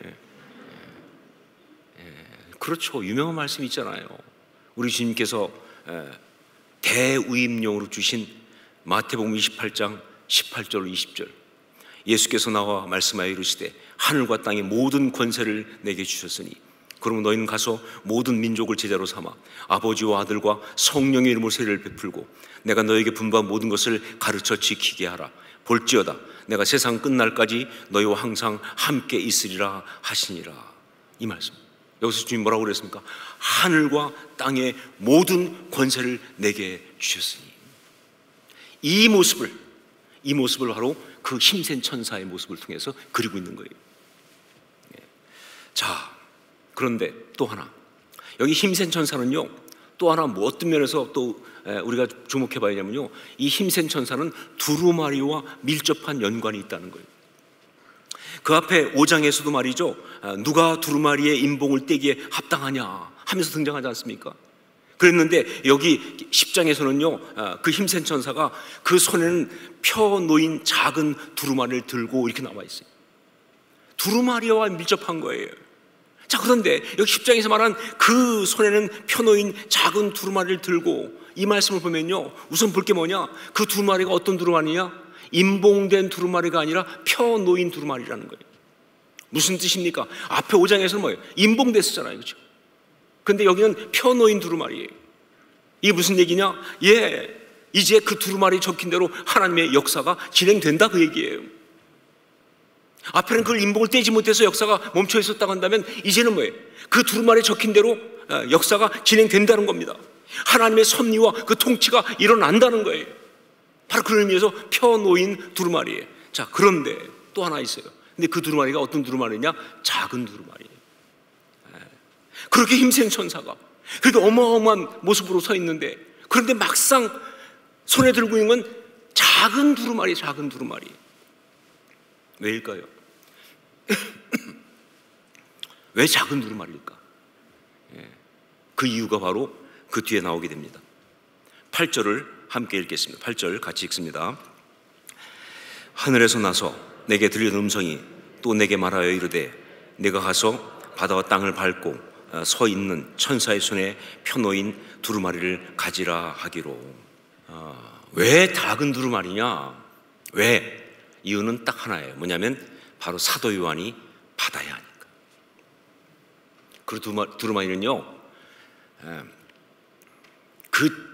그렇죠. 유명한 말씀이 있잖아요. 우리 주님께서 대우임령으로 주신 마태복음 28장 18절 20절, 예수께서 나와 말씀하여 이르시되 하늘과 땅의 모든 권세를 내게 주셨으니 그러면 너희는 가서 모든 민족을 제자로 삼아 아버지와 아들과 성령의 이름으로 세례를 베풀고 내가 너에게 분부한 모든 것을 가르쳐 지키게 하라. 볼지어다 내가 세상 끝날까지 너희와 항상 함께 있으리라 하시니라. 이 말씀, 여기서 주님 뭐라고 그랬습니까? 하늘과 땅의 모든 권세를 내게 주셨으니. 이 모습을 바로 그 힘센 천사의 모습을 통해서 그리고 있는 거예요. 자, 그런데 또 하나, 여기 힘센 천사는요, 또 하나 뭐 어떤 면에서 또 우리가 주목해 봐야 되냐면요, 이 힘센 천사는 두루마리와 밀접한 연관이 있다는 거예요. 그 앞에 5장에서도 말이죠, 누가 두루마리의 인봉을 떼기에 합당하냐 하면서 등장하지 않습니까? 그랬는데 여기 10장에서는요, 그 힘센 천사가 그 손에는 펴 놓인 작은 두루마리를 들고 이렇게 나와 있어요. 두루마리와 밀접한 거예요. 자, 그런데 여기 10장에서 말한 그 손에는 펴 놓인 작은 두루마리를 들고, 이 말씀을 보면요, 우선 볼 게 뭐냐? 그 두루마리가 어떤 두루마리냐? 인봉된 두루마리가 아니라 펴 놓인 두루마리라는 거예요. 무슨 뜻입니까? 앞에 5장에서는 뭐예요? 인봉됐었잖아요, 그렇죠? 근데 여기는 펴 놓인 두루마리예요. 이게 무슨 얘기냐? 이제 그 두루마리에 적힌 대로 하나님의 역사가 진행된다, 그 얘기예요. 앞에는 그걸 인봉을 떼지 못해서 역사가 멈춰 있었다고 한다면, 이제는 뭐예요? 그 두루마리에 적힌 대로 역사가 진행된다는 겁니다. 하나님의 섭리와 그 통치가 일어난다는 거예요. 바로 그런 의미에서 펴 놓인 두루마리예요. 자, 그런데 또 하나 있어요. 근데 그 두루마리가 어떤 두루마리냐? 작은 두루마리예요. 그렇게 힘센 천사가 그렇게 어마어마한 모습으로 서 있는데, 그런데 막상 손에 들고 있는 건 작은 두루마리, 작은 두루마리. 왜일까요? 왜 작은 두루마리일까? 그 이유가 바로 그 뒤에 나오게 됩니다. 8절을 함께 읽겠습니다. 8절 같이 읽습니다. 하늘에서 나서 내게 들리는 음성이 또 내게 말하여 이르되 내가 가서 바다와 땅을 밟고 서 있는 천사의 손에 펴놓인 두루마리를 가지라 하기로. 왜 작은 두루마리냐? 왜? 이유는 딱 하나예요. 뭐냐면 바로 사도 요한이 받아야 하니까. 그 두루마리는요, 그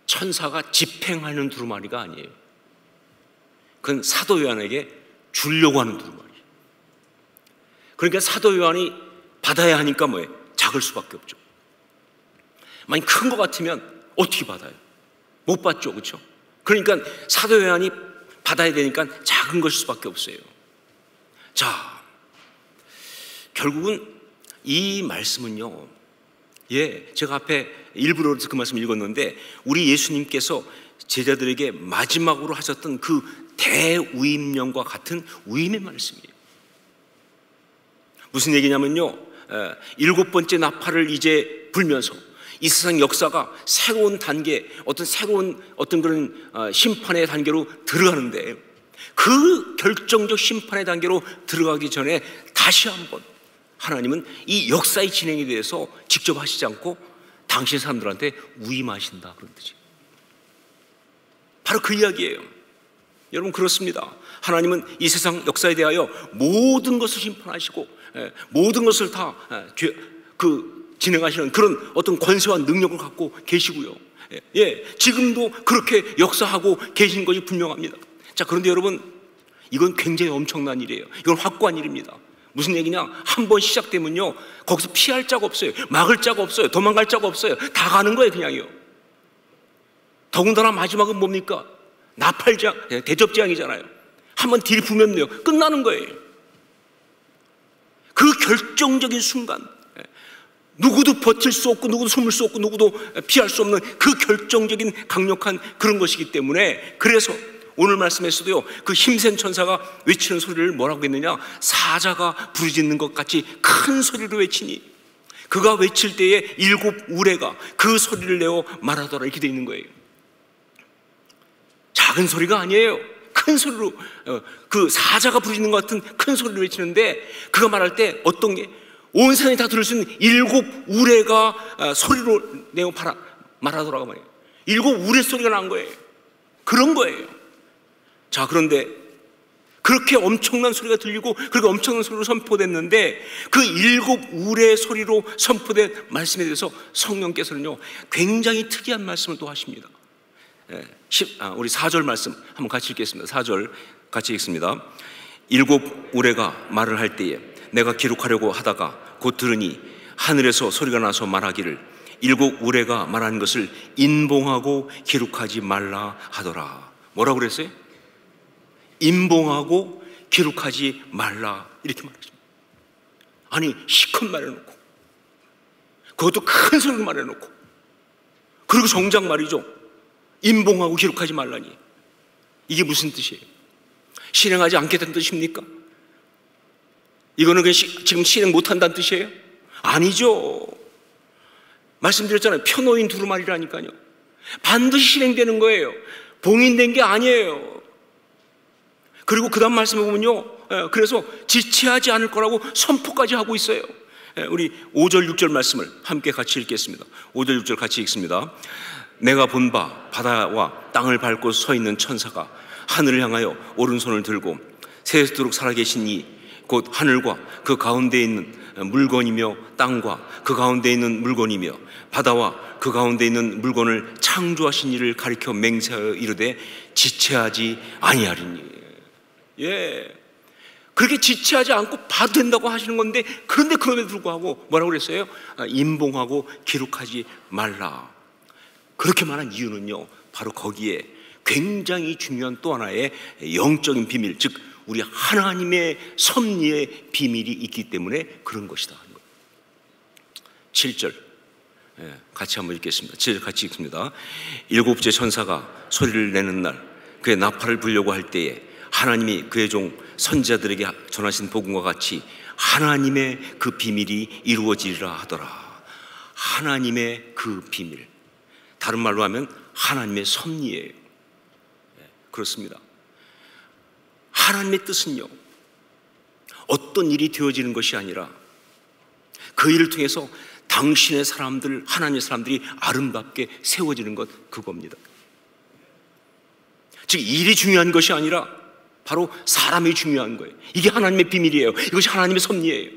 천사가 집행하는 두루마리가 아니에요. 그건 사도 요한에게 주려고 하는 두루마리. 그러니까 사도 요한이 받아야 하니까 뭐예요? 작을 수밖에 없죠. 만약 큰 것 같으면 어떻게 받아요? 못 받죠, 그렇죠? 그러니까 사도 요한이 받아야 되니까 작은 것일 수밖에 없어요. 자, 결국은 이 말씀은요, 제가 앞에 일부러 그 말씀을 읽었는데, 우리 예수님께서 제자들에게 마지막으로 하셨던 그 대우임령과 같은 우임의 말씀이에요. 무슨 얘기냐면요, 7번째 나팔을 이제 불면서 이 세상 역사가 새로운 단계, 어떤 그런 심판의 단계로 들어가는데, 그 결정적 심판의 단계로 들어가기 전에 다시 한번 하나님은 이 역사의 진행에 대해서 직접 하시지 않고 당신 사람들한테 위임하신다, 그런 뜻이에요. 바로 그 이야기예요. 여러분 그렇습니다. 하나님은 이 세상 역사에 대하여 모든 것을 심판하시고 모든 것을 다 진행하시는 그런 어떤 권세와 능력을 갖고 계시고요. 지금도 그렇게 역사하고 계신 것이 분명합니다. 자, 그런데 여러분, 이건 굉장히 엄청난 일이에요. 이건 확고한 일입니다. 무슨 얘기냐? 한 번 시작되면요, 거기서 피할 자가 없어요. 막을 자가 없어요. 도망갈 자가 없어요. 다 가는 거예요, 그냥요. 더군다나 마지막은 뭡니까? 나팔장, 대접재앙이잖아요. 한번 들이부면요, 끝나는 거예요. 그 결정적인 순간, 누구도 버틸 수 없고 누구도 숨을 수 없고 누구도 피할 수 없는 그 결정적인 강력한 그런 것이기 때문에, 그래서 오늘 말씀에서도요, 그 힘센 천사가 외치는 소리를 뭐라고 했느냐? 사자가 부르짖는 것 같이 큰 소리로 외치니 그가 외칠 때에 7 우레가 그 소리를 내어 말하더라, 이렇게 되어 있는 거예요. 작은 소리가 아니에요. 큰 소리로, 그 사자가 부르짖는 것 같은 큰 소리로 외치는데, 그가 말할 때 어떤 게 온 세상이 다 들을 수 있는 7 우레가 소리로 내어 말하더라고 말이에요. 7 우레 소리가 난 거예요. 그런 거예요. 자, 그런데 그렇게 엄청난 소리가 들리고 그렇게 엄청난 소리로 선포됐는데, 그 7 우레 소리로 선포된 말씀에 대해서 성령께서는요, 굉장히 특이한 말씀을 또 하십니다. 우리 4절 말씀 한번 같이 읽겠습니다. 4절 같이 읽습니다. 7 우레가 말을 할 때에 내가 기록하려고 하다가 곧 들으니 하늘에서 소리가 나서 말하기를 7 우레가 말하는 것을 인봉하고 기록하지 말라 하더라. 뭐라고 그랬어요? 인봉하고 기록하지 말라, 이렇게 말했습니다. 아니, 시컷 말해놓고, 그것도 큰 소리로 말해놓고, 그리고 정작 말이죠, 인봉하고 기록하지 말라니, 이게 무슨 뜻이에요? 실행하지 않겠다는 뜻입니까? 이거는 그냥 지금 실행 못한다는 뜻이에요? 아니죠. 말씀드렸잖아요. 펴놓인 두루마리라니까요. 반드시 실행되는 거예요. 봉인된 게 아니에요. 그리고 그 다음 말씀에 보면요, 그래서 지체하지 않을 거라고 선포까지 하고 있어요. 우리 5절 6절 말씀을 함께 같이 읽겠습니다. 5절 6절 같이 읽습니다. 내가 본 바 바다와 땅을 밟고 서 있는 천사가 하늘을 향하여 오른손을 들고 세세토록 살아계신 이 곧 하늘과 그 가운데 있는 물건이며 땅과 그 가운데 있는 물건이며 바다와 그 가운데 있는 물건을 창조하신 이를 가리켜 맹세하여 이르되 지체하지 아니하리니. 그렇게 지체하지 않고 봐도 된다고 하시는 건데, 그런데 그럼에도 불구하고 뭐라고 그랬어요? 인봉하고 기록하지 말라. 그렇게 말한 이유는요, 바로 거기에 굉장히 중요한 또 하나의 영적인 비밀, 즉 우리 하나님의 섭리의 비밀이 있기 때문에 그런 것이다. 7절 같이 한번 읽겠습니다. 7절 같이 읽습니다. 7째 천사가 소리를 내는 날 그의 나팔을 불려고 할 때에 하나님이 그의 종 선지자들에게 전하신 복음과 같이 하나님의 그 비밀이 이루어지리라 하더라. 하나님의 그 비밀, 다른 말로 하면 하나님의 섭리예요. 그렇습니다. 하나님의 뜻은요, 어떤 일이 되어지는 것이 아니라 그 일을 통해서 당신의 사람들, 하나님의 사람들이 아름답게 세워지는 것, 그겁니다. 즉 일이 중요한 것이 아니라 바로 사람이 중요한 거예요. 이게 하나님의 비밀이에요. 이것이 하나님의 섭리예요.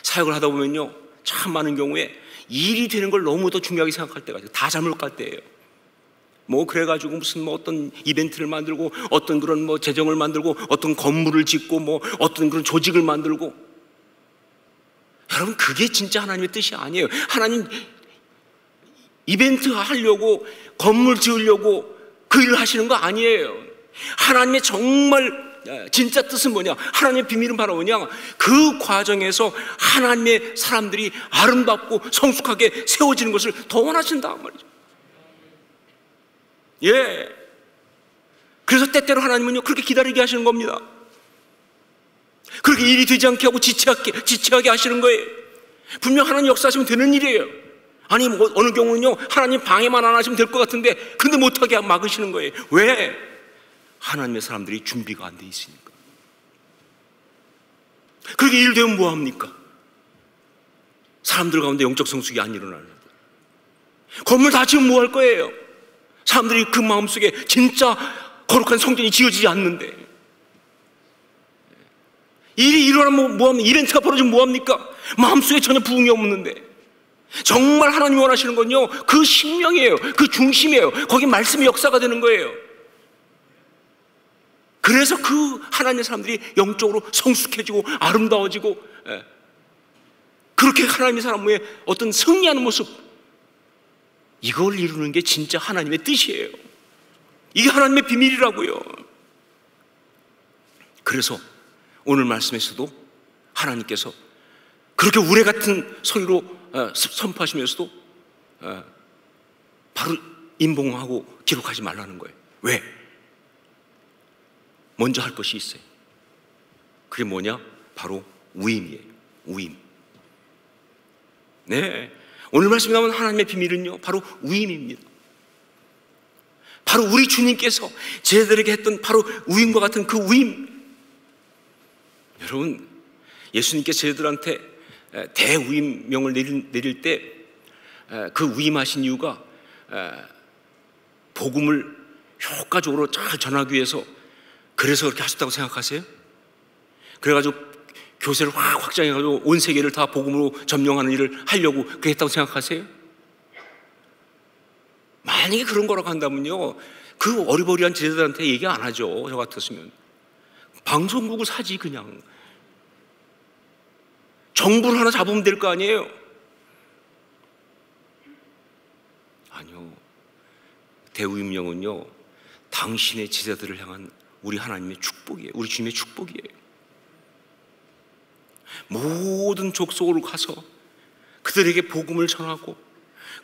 사역을 하다 보면요, 참 많은 경우에 일이 되는 걸 너무 더 중요하게 생각할 때가 있어요. 다 잘못 갈 때예요. 뭐 그래가지고 무슨 뭐 어떤 이벤트를 만들고 어떤 그런 뭐 재정을 만들고 어떤 건물을 짓고 뭐 어떤 그런 조직을 만들고, 여러분 그게 진짜 하나님의 뜻이 아니에요. 하나님 이벤트 하려고 건물 지으려고 그 일을 하시는 거 아니에요. 하나님의 정말 진짜 뜻은 뭐냐? 하나님의 비밀은 바로 뭐냐? 그 과정에서 하나님의 사람들이 아름답고 성숙하게 세워지는 것을 더 원하신다 말이죠. 그래서 때때로 하나님은요, 그렇게 기다리게 하시는 겁니다. 그렇게 일이 되지 않게 하고 지체하게 하시는 거예요. 분명 하나님 역사하시면 되는 일이에요. 아니 뭐 어느 경우는요, 하나님 방해만 안 하시면 될 것 같은데 근데 못하게 막으시는 거예요. 왜? 하나님의 사람들이 준비가 안 돼 있으니까. 그렇게 일 되면 뭐합니까? 사람들 가운데 영적 성숙이 안 일어나는 거예요. 건물 다 지으면 뭐 할 거예요? 사람들이 그 마음속에 진짜 거룩한 성전이 지어지지 않는데, 일이 일어나면 뭐합니까? 이벤트가 벌어지면 뭐합니까? 마음속에 전혀 부흥이 없는데, 정말 하나님이 원하시는 건요, 그 심령이에요. 그 중심이에요. 거기 말씀의 역사가 되는 거예요. 그래서 그 하나님의 사람들이 영적으로 성숙해지고 아름다워지고, 그렇게 하나님의 사람의 어떤 승리하는 모습, 이걸 이루는 게 진짜 하나님의 뜻이에요. 이게 하나님의 비밀이라고요. 그래서 오늘 말씀에서도 하나님께서 그렇게 우레 같은 소리로 선포하시면서도 바로 임봉하고 기록하지 말라는 거예요. 왜? 먼저 할 것이 있어요. 그게 뭐냐? 바로 위임이에요. 위임. 네, 오늘 말씀에 나오는 하나님의 비밀은요, 바로 위임입니다. 바로 우리 주님께서 제자들에게 했던 바로 위임과 같은 그 위임. 여러분, 예수님께서 제자들한테 대위임명을 내릴 때 그 위임하신 이유가 복음을 효과적으로 잘 전하기 위해서, 그래서 그렇게 하셨다고 생각하세요? 그래가지고 교세를 확 확장해가지고 온 세계를 다 복음으로 점령하는 일을 하려고 그렇게 했다고 생각하세요? 만약에 그런 거라고 한다면요, 그 어리버리한 제자들한테 얘기 안 하죠. 저 같았으면 방송국을 사지. 그냥 정부를 하나 잡으면 될 거 아니에요? 아니요. 대위임령은요, 당신의 제자들을 향한 우리 하나님의 축복이에요. 우리 주님의 축복이에요. 모든 족속으로 가서 그들에게 복음을 전하고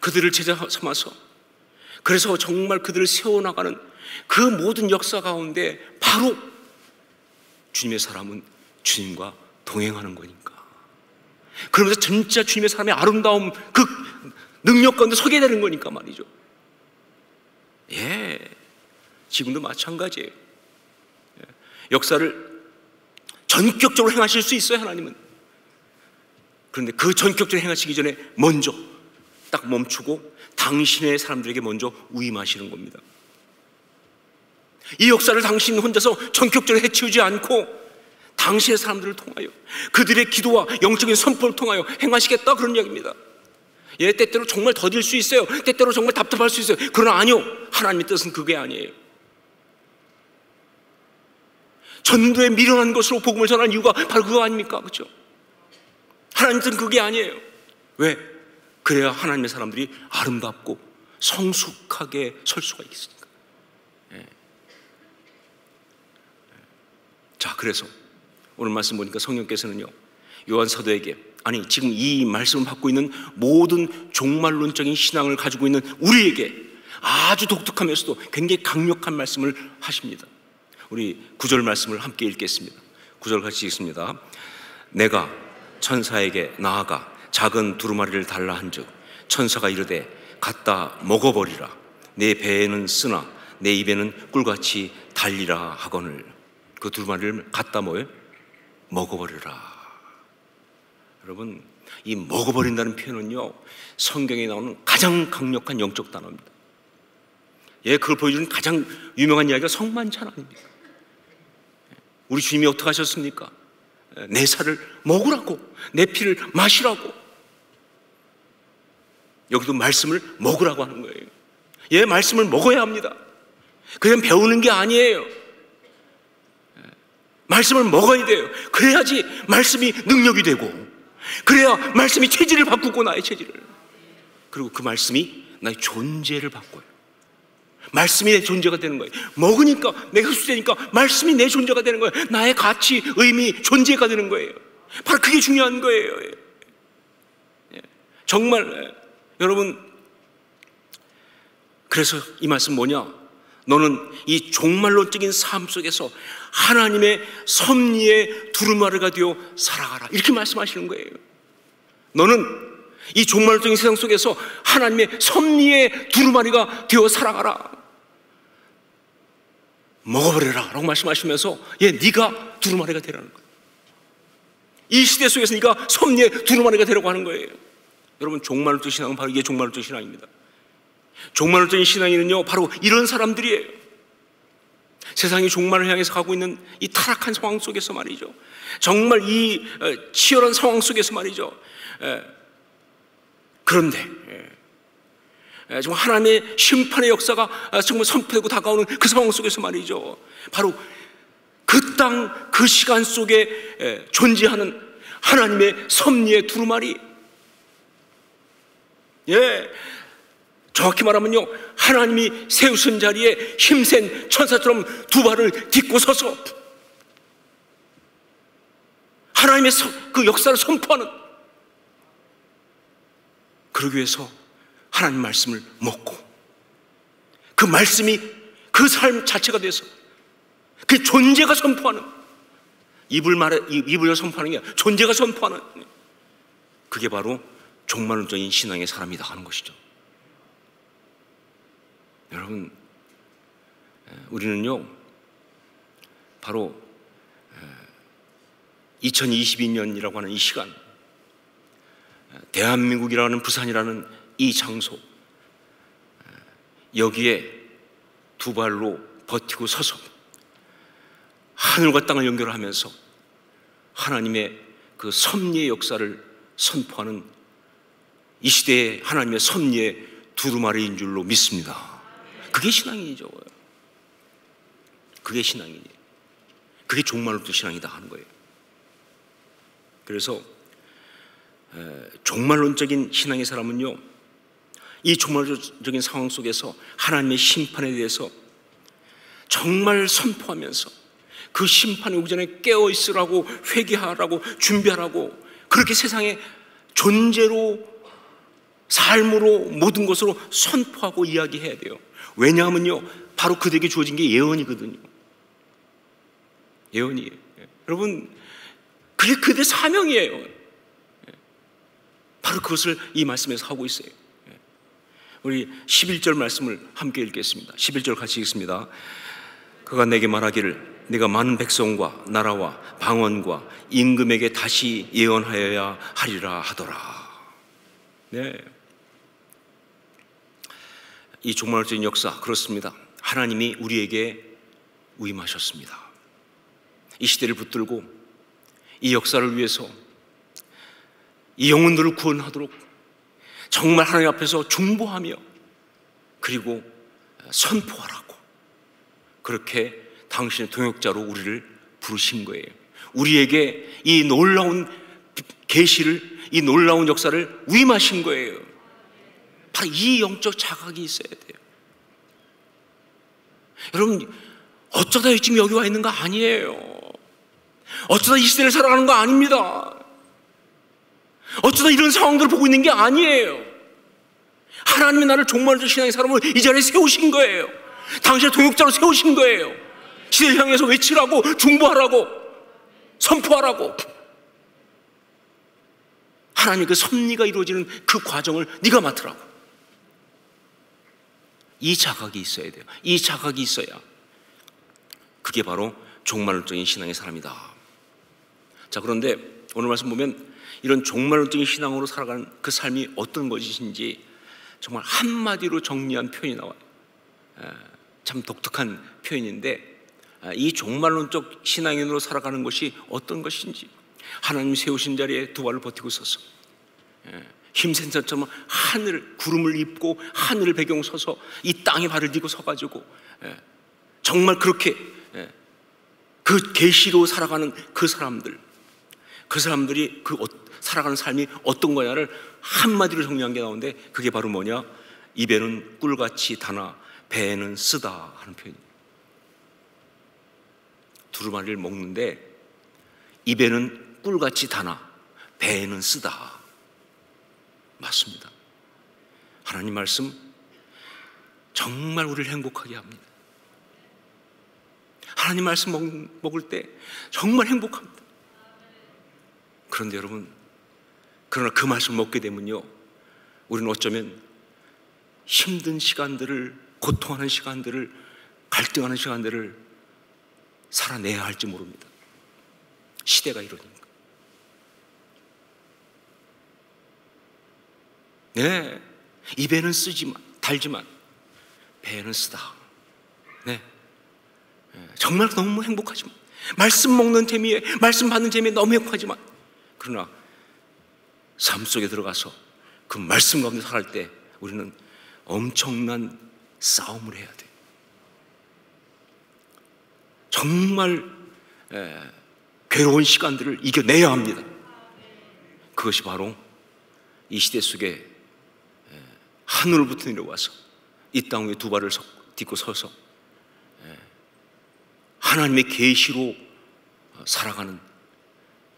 그들을 제자 삼아서, 그래서 정말 그들을 세워나가는 그 모든 역사 가운데 바로 주님의 사람은 주님과 동행하는 거니까. 그러면서 진짜 주님의 사람의 아름다움, 그 능력 가운데 서게 되는 거니까 말이죠. 예, 지금도 마찬가지예요. 역사를 전격적으로 행하실 수 있어요, 하나님은. 그런데 그 전격적으로 행하시기 전에 먼저 딱 멈추고 당신의 사람들에게 먼저 위임하시는 겁니다. 이 역사를 당신 혼자서 전격적으로 해치우지 않고 당신의 사람들을 통하여, 그들의 기도와 영적인 선포를 통하여 행하시겠다, 그런 이야기입니다. 예, 때때로 정말 더딜 수 있어요. 때때로 정말 답답할 수 있어요. 그러나 아니요, 하나님의 뜻은 그게 아니에요. 전도에 미련한 것으로 복음을 전하는 이유가 바로 그거 아닙니까? 그렇죠? 하나님의 뜻은 그게 아니에요. 왜? 그래야 하나님의 사람들이 아름답고 성숙하게 설 수가 있으니까. 예. 자, 그래서 오늘 말씀 보니까 성령께서는요, 요한 사도에게, 아니 지금 이 말씀을 받고 있는 모든 종말론적인 신앙을 가지고 있는 우리에게 아주 독특하면서도 굉장히 강력한 말씀을 하십니다. 우리 9절 말씀을 함께 읽겠습니다. 9절 같이 읽습니다. 내가 천사에게 나아가 작은 두루마리를 달라 한즉 천사가 이르되 갖다 먹어버리라. 내 배에는 쓰나 내 입에는 꿀같이 달리라 하거늘. 그 두루마리를 갖다 뭐예요? 먹어버리라. 여러분, 이 먹어버린다는 표현은요, 성경에 나오는 가장 강력한 영적 단어입니다. 예, 그걸 보여주는 가장 유명한 이야기가 성만찬입니다. 우리 주님이 어떻게 하셨습니까? 내 살을 먹으라고, 내 피를 마시라고. 여기도 말씀을 먹으라고 하는 거예요. 예, 말씀을 먹어야 합니다. 그냥 배우는 게 아니에요. 말씀을 먹어야 돼요. 그래야지 말씀이 능력이 되고, 그래야 말씀이 체질을 바꾸고, 나의 체질을. 그리고 그 말씀이 나의 존재를 바꿔요. 말씀이 내 존재가 되는 거예요. 먹으니까, 내가 흡수되니까 말씀이 내 존재가 되는 거예요. 나의 가치, 의미, 존재가 되는 거예요. 바로 그게 중요한 거예요. 정말 여러분, 그래서 이 말씀 뭐냐? 너는 이 종말론적인 삶 속에서 하나님의 섭리의 두루마리가 되어 살아가라, 이렇게 말씀하시는 거예요. 너는 이 종말론적인 세상 속에서 하나님의 섭리의 두루마리가 되어 살아가라. 먹어버려라 라고 말씀하시면서, 예, 네가 두루마리가 되라는 거예요. 이 시대 속에서 네가 섭리의 두루마리가 되라고 하는 거예요. 여러분, 종말론적인 신앙은 바로 이게 종말론적인 신앙입니다. 종말론적인 신앙인은요, 바로 이런 사람들이에요. 세상이 종말을 향해서 가고 있는 이 타락한 상황 속에서 말이죠. 정말 이 치열한 상황 속에서 말이죠. 그런데 정말 하나님의 심판의 역사가 정말 선포되고 다가오는 그 상황 속에서 말이죠. 바로 그 땅, 그 시간 속에 존재하는 하나님의 섭리의 두루마리. 정확히 말하면요, 하나님이 세우신 자리에 힘센 천사처럼 두 발을 딛고 서서 하나님의 그 역사를 선포하는, 그러기 위해서 하나님 말씀을 먹고 그 말씀이 그 삶 자체가 돼서 그 존재가 선포하는, 입을 선포하는 게 아니라 존재가 선포하는, 그게 바로 종말론적인 신앙의 사람이다 하는 것이죠. 여러분, 우리는요 바로 2022년이라고 하는 이 시간, 대한민국이라는 부산이라는 이 장소, 여기에 두 발로 버티고 서서 하늘과 땅을 연결하면서 하나님의 그 섭리의 역사를 선포하는 이 시대의 하나님의 섭리의 두루마리인 줄로 믿습니다. 그게 신앙이죠. 그게 신앙이에요. 그게 종말론적 신앙이다 하는 거예요. 그래서 종말론적인 신앙의 사람은요, 이 종말론적인 상황 속에서 하나님의 심판에 대해서 정말 선포하면서 그 심판이 오기 전에 깨어있으라고, 회개하라고, 준비하라고, 그렇게 세상에 존재로, 삶으로, 모든 것으로 선포하고 이야기해야 돼요. 왜냐하면요, 바로 그들에게 주어진 게 예언이거든요. 예언이에요. 여러분, 그게 그들의 사명이에요. 바로 그것을 이 말씀에서 하고 있어요. 우리 11절 말씀을 함께 읽겠습니다. 11절 같이 읽습니다. 그가 내게 말하기를 네가 많은 백성과 나라와 방언과 임금에게 다시 예언하여야 하리라 하더라. 네. 이 종말론적인 역사, 그렇습니다. 하나님이 우리에게 위임하셨습니다. 이 시대를 붙들고 이 역사를 위해서 이 영혼들을 구원하도록 정말 하나님 앞에서 중보하며 그리고 선포하라고, 그렇게 당신의 동역자로 우리를 부르신 거예요. 우리에게 이 놀라운 계시를, 이 놀라운 역사를 위임하신 거예요. 바로 이 영적 자각이 있어야 돼요. 여러분, 어쩌다 지금 여기 와 있는 거 아니에요. 어쩌다 이 시대를 살아가는 거 아닙니다. 어쩌다 이런 상황들을 보고 있는 게 아니에요. 하나님이 나를 종말론적 신앙의 사람을 이 자리에 세우신 거예요. 당신의 동역자로 세우신 거예요. 시대를 향해서 외치라고, 중보하라고, 선포하라고. 하나님의 그 섭리가 이루어지는 그 과정을 네가 맡으라고. 이 자각이 있어야 돼요. 이 자각이 있어야 그게 바로 종말론적인 신앙의 사람이다. 자, 그런데 오늘 말씀 보면 이런 종말론적인 신앙으로 살아가는 그 삶이 어떤 것인지 정말 한마디로 정리한 표현이 나와요. 참 독특한 표현인데, 이 종말론적 신앙인으로 살아가는 것이 어떤 것인지, 하나님 세우신 자리에 두 발을 버티고 서서 힘센 자처럼 하늘, 구름을 입고 하늘을 배경 서서 이 땅에 발을 딛고 서가지고 정말 그렇게 그 계시로 살아가는 그 사람들이 그 살아가는 삶이 어떤 거냐를 한마디로 정리한 게 나오는데, 그게 바로 뭐냐? 입에는 꿀같이 다나 배에는 쓰다 하는 표현이에요. 두루마리를 먹는데 입에는 꿀같이 다나 배에는 쓰다. 맞습니다. 하나님 말씀 정말 우리를 행복하게 합니다. 하나님 말씀 먹을 때 정말 행복합니다. 그런데 여러분, 그러나 그 말씀을 먹게 되면요, 우리는 어쩌면 힘든 시간들을, 고통하는 시간들을, 갈등하는 시간들을 살아내야 할지 모릅니다. 시대가 이러니까. 네, 입에는 쓰지만, 달지만 배에는 쓰다. 네, 정말 너무 행복하지만, 말씀 먹는 재미에, 말씀 받는 재미에 너무 행복하지만, 그러나 삶 속에 들어가서 그 말씀 가운데 살아갈 때 우리는 엄청난 싸움을 해야 돼. 정말 괴로운 시간들을 이겨내야 합니다. 그것이 바로 이 시대 속에 하늘로부터 내려와서 이 땅 위에 두 발을 딛고 서서 하나님의 계시로 살아가는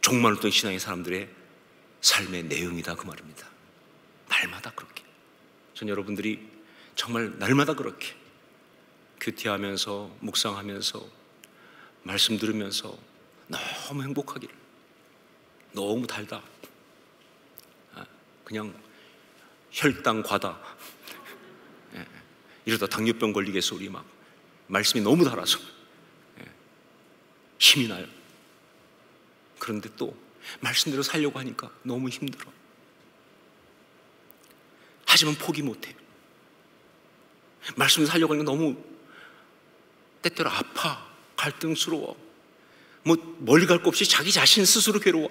종말 없던 신앙의 사람들의 삶의 내용이다, 그 말입니다. 날마다 그렇게, 전 여러분들이 정말 날마다 그렇게 큐티하면서 묵상하면서 말씀 들으면서 너무 행복하기를, 너무 달다, 그냥 혈당 과다, 이러다 당뇨병 걸리겠어 우리, 막 말씀이 너무 달아서 힘이 나요. 그런데 또 말씀대로 살려고 하니까 너무 힘들어. 하지만 포기 못해요. 말씀대로 살려고 하니까 너무 때때로 아파, 갈등스러워, 뭐 멀리 갈 것 없이 자기 자신 스스로 괴로워.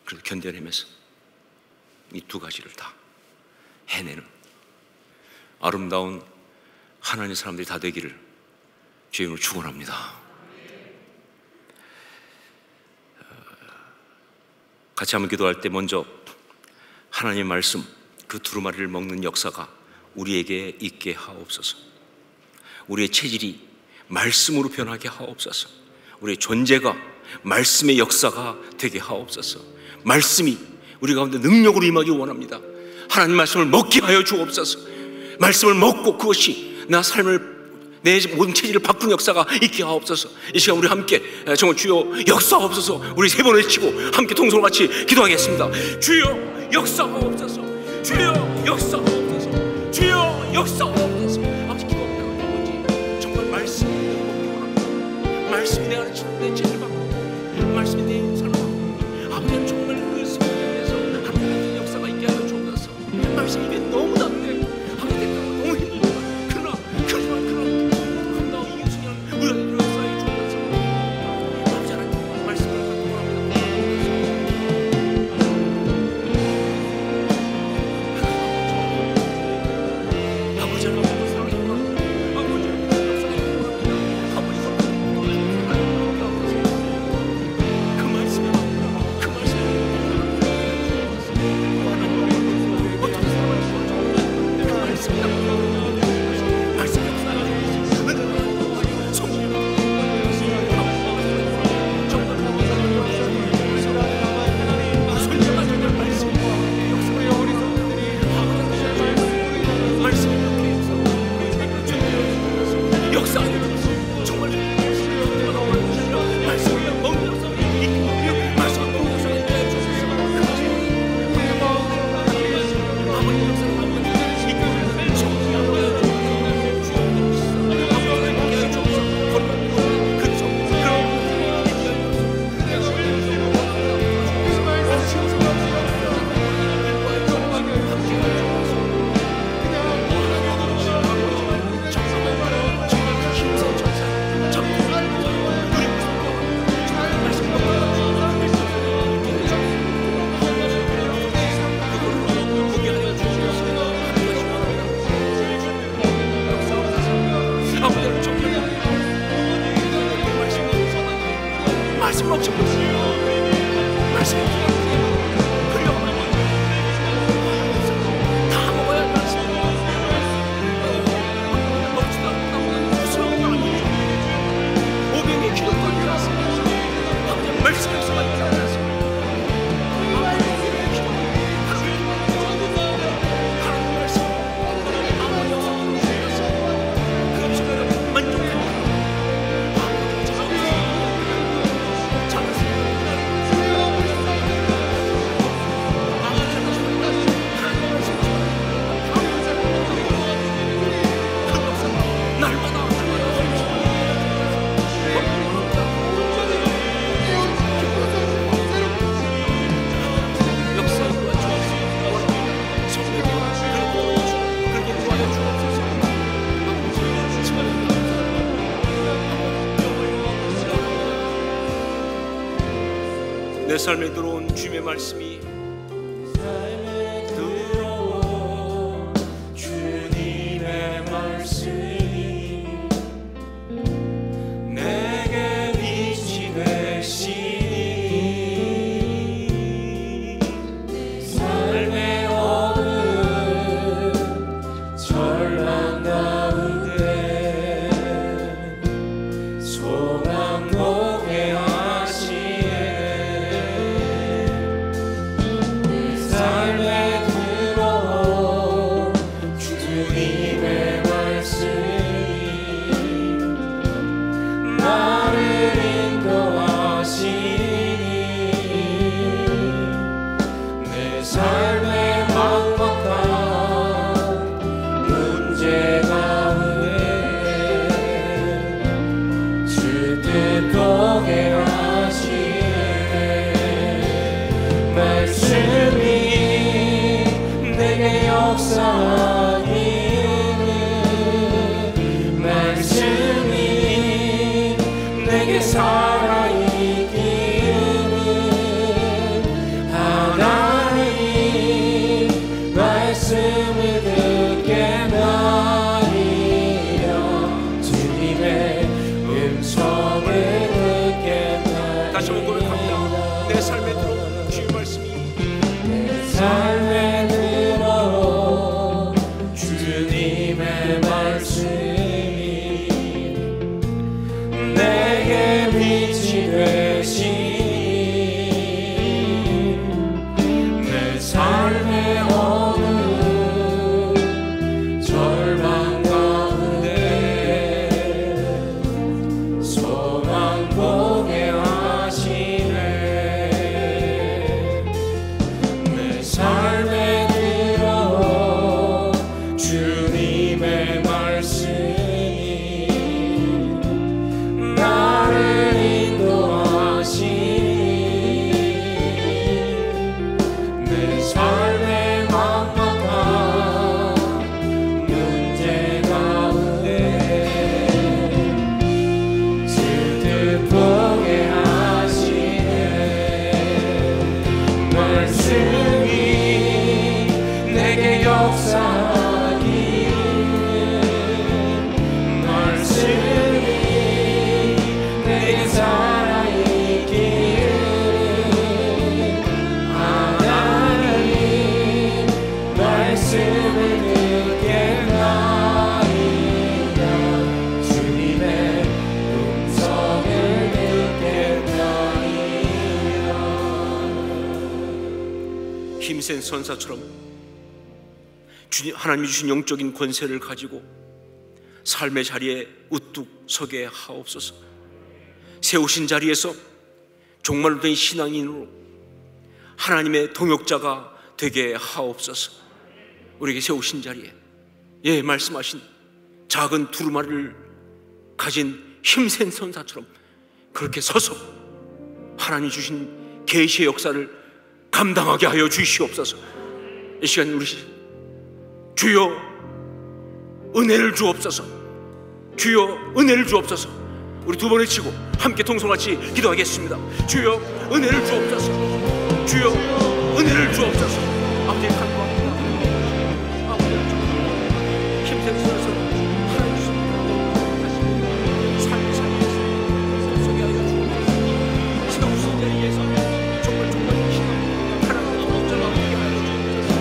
그래서 견뎌내면서 이 두 가지를 다 해내는 아름다운 하나님의 사람들이 다 되기를 주의 이름으로 축원합니다. 같이 한번 기도할 때 먼저 하나님의 말씀, 그 두루마리를 먹는 역사가 우리에게 있게 하옵소서. 우리의 체질이 말씀으로 변하게 하옵소서. 우리의 존재가 말씀의 역사가 되게 하옵소서. 말씀이 우리 가운데 능력으로 임하기 원합니다. 하나님 말씀을 먹게 하여 주옵소서. 말씀을 먹고 그것이 나 삶을, 내 모든 체질을 바꾸는 역사가 있게 하옵소서. 이 시간 우리 함께 정말 주여 역사하옵소서, 우리 세 번 외치고 함께 통성으로 같이 기도하겠습니다. 주여 역사하옵소서, 주여 역사하옵소서, 주여 역사하옵소서. 아버지 기도합니다. 아버지 정말 말씀이 먹기 원합니다. 말씀이 내 안에 내 체질 바꾸고 말씀이 내 삶을 바꾸고, 아버지 정말 그 성경에서 하나님의 역사가 있게 하여 주옵소서. 말씀이 입에 너무 닿네. 아버지 때때로 너무 힘들지만, 그러나 아름다운 이 순간 우리가 역사에 주옵소서. 아버지 하나님 말씀을 받고 원합니다. 아버지 하나님 사랑해 원합니다. 아버지 역사에 원합니다. 아버지 그 말씀에 그 말씀에 어떻게 살아갈 수 없죠? 그 말씀이 말씀이 내 삶에 들어온 주님의 말씀이 다시 한번 고백합니다. 내 삶에 들어온 주의 말씀이 내 삶에 들어온 주님의 말씀이 내게 빛이 되시니 내 삶의 어느 절망 가운데 소망 보게 삶에 들어온 주님의 말씀이 나를 인도하시니 내 삶의 막막한 문제 가운데 주뜻 보게 하시네 말씀이 내게 역사하니 말씀이 내게 살아있기를 하나님 말씀을 듣겠나이다 주님의 음성을 듣겠나이다. 힘센 선사처럼 하나님이 주신 영적인 권세를 가지고 삶의 자리에 우뚝 서게 하옵소서. 세우신 자리에서 종말로 된 신앙인으로 하나님의 동역자가 되게 하옵소서. 우리에게 세우신 자리에 말씀하신 작은 두루마리를 가진 힘센 선사처럼 그렇게 서서 하나님 주신 계시의 역사를 감당하게 하여 주시옵소서. 이 시간 우리 주여 은혜를 주옵소서. 주여 은혜를 주옵소서. 우리 두 번 외치고 함께 통성같이 기도하겠습니다. 주여 은혜를 주옵소서. 주여 은혜를 주옵소서. 아버지의 간구합니다. 아버지의 힘센 선에서 하나님 주십니다. 삶의 자리에서 서게 하여 주옵소서. 세우신 자리에서 정말 하나님의 목자가 되게 하여 주옵소서.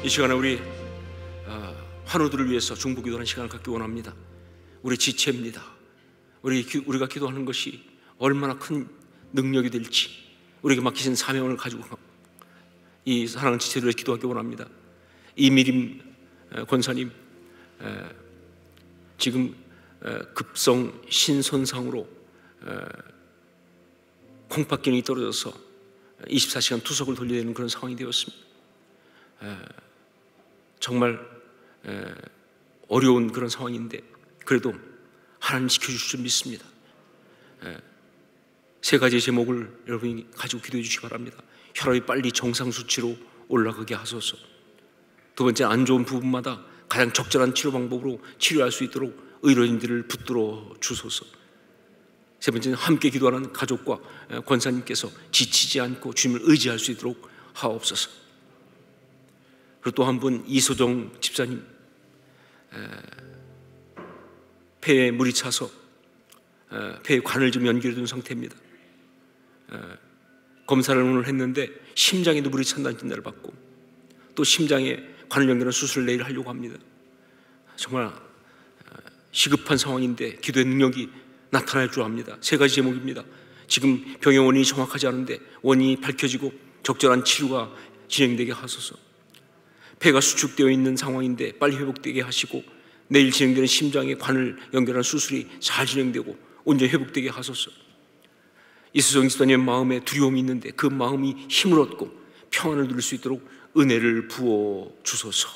이 시간에 우리 환우들을 위해서 중보기도하는 시간을 갖기 원합니다. 우리 지체입니다. 우리가 기도하는 것이 얼마나 큰 능력이 될지, 우리에게 맡기신 사명을 가지고 이 사랑하는 지체들을 기도하기 원합니다. 이미림 권사님, 지금 급성 신손상으로 콩팥 기능이 떨어져서 24시간 투석을 돌려야 되는 그런 상황이 되었습니다. 정말 어려운 그런 상황인데 그래도 하나님 지켜주실 줄 믿습니다. 세 가지 제목을 여러분이 가지고 기도해 주시기 바랍니다. 혈압이 빨리 정상 수치로 올라가게 하소서. 두 번째, 안 좋은 부분마다 가장 적절한 치료 방법으로 치료할 수 있도록 의료인들을 붙들어 주소서. 세 번째는 함께 기도하는 가족과 권사님께서 지치지 않고 주님을 의지할 수 있도록 하옵소서. 그리고 또 한 분, 이소정 집사님, 폐에 물이 차서 폐에 관을 좀 연결해 둔 상태입니다. 검사를 오늘 했는데 심장에도 물이 찬다는 진단을 받고 또 심장에 관을 연결한 수술을 내일 하려고 합니다. 정말 시급한 상황인데 기도의 능력이 나타날 줄 압니다. 세 가지 제목입니다. 지금 병의 원인이 정확하지 않은데 원인이 밝혀지고 적절한 치료가 진행되게 하소서. 폐가 수축되어 있는 상황인데 빨리 회복되게 하시고 내일 진행되는 심장에 관을 연결한 수술이 잘 진행되고 온전히 회복되게 하소서. 이수정 집사님의 마음에 두려움이 있는데 그 마음이 힘을 얻고 평안을 누릴 수 있도록 은혜를 부어 주소서.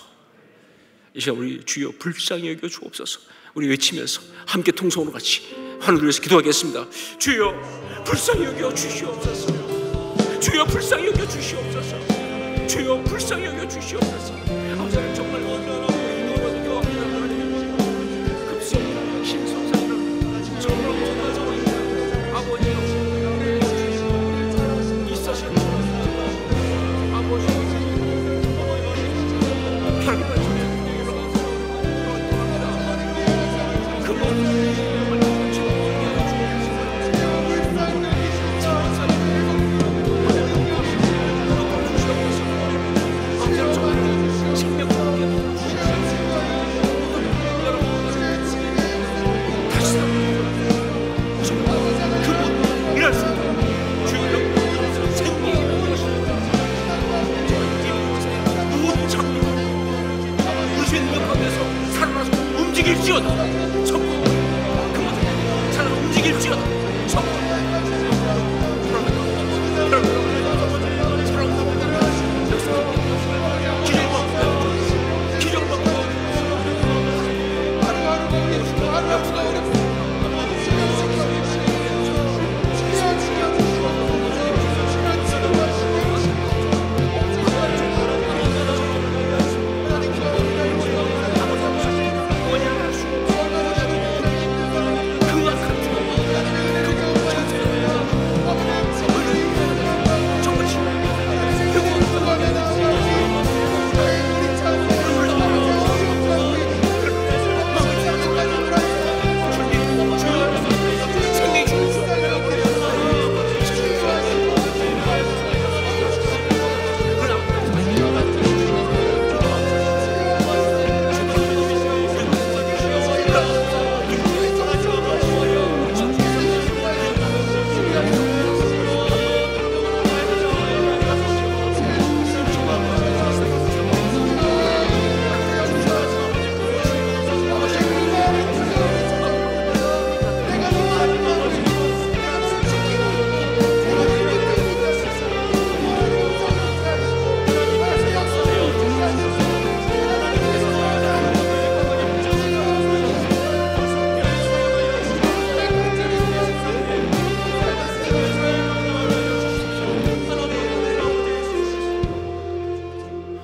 이 시간 우리 주여 불쌍히 여겨 주옵소서. 우리 외치면서 함께 통성으로 같이 하늘을 위해서 기도하겠습니다. 주여 불쌍히 여겨 주시옵소서. 주여 불쌍히 여겨 주시옵소서. 주여 불쌍히 여겨 주시옵소서. 아버지 정말 원하고 인원하고 급성 신손상이라 정말 엄청난 상황입니다. 아버지 있으신 아버지 혈기만 움직일지어다. 천국 그만 살아 움직일지어다. 천국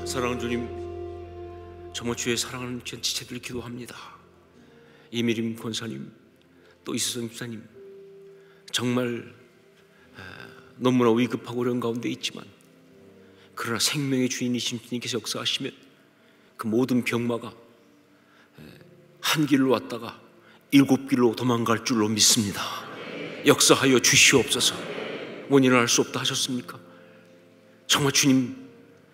사랑하는 주님, 정말 주의 사랑하는 지체들을 기도합니다. 이미림 권사님, 또 이수정 집사님, 정말 너무나 위급하고 어려운 가운데 있지만 그러나 생명의 주인이신 주님께서 역사하시면 그 모든 병마가 한 길로 왔다가 7길로 도망갈 줄로 믿습니다. 역사하여 주시옵소서. 원인을 알 수 없다 하셨습니까? 정말 주님,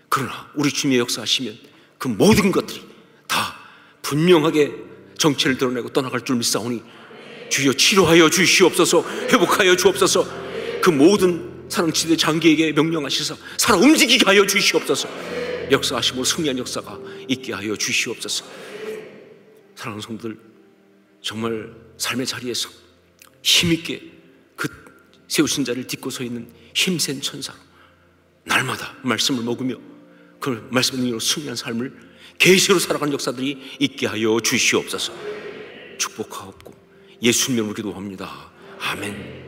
그러나 우리 주님의 역사하시면 그 모든 것들이 다 분명하게 정체를 드러내고 떠나갈 줄 믿사오니 주여 치료하여 주시옵소서. 회복하여 주옵소서. 그 모든 사랑치대 장기에게 명령하시사 살아 움직이게 하여 주시옵소서. 역사하심으로 승리한 역사가 있게 하여 주시옵소서. 사랑하는 성도들, 정말 삶의 자리에서 힘있게 그 세우신 자를 딛고 서 있는 힘센 천사로 날마다 말씀을 먹으며 그 말씀의 능력으로 승리한 삶을 계시로 살아가는 역사들이 있게 하여 주시옵소서. 축복하옵고 예수님 이름으로 기도합니다. 아멘.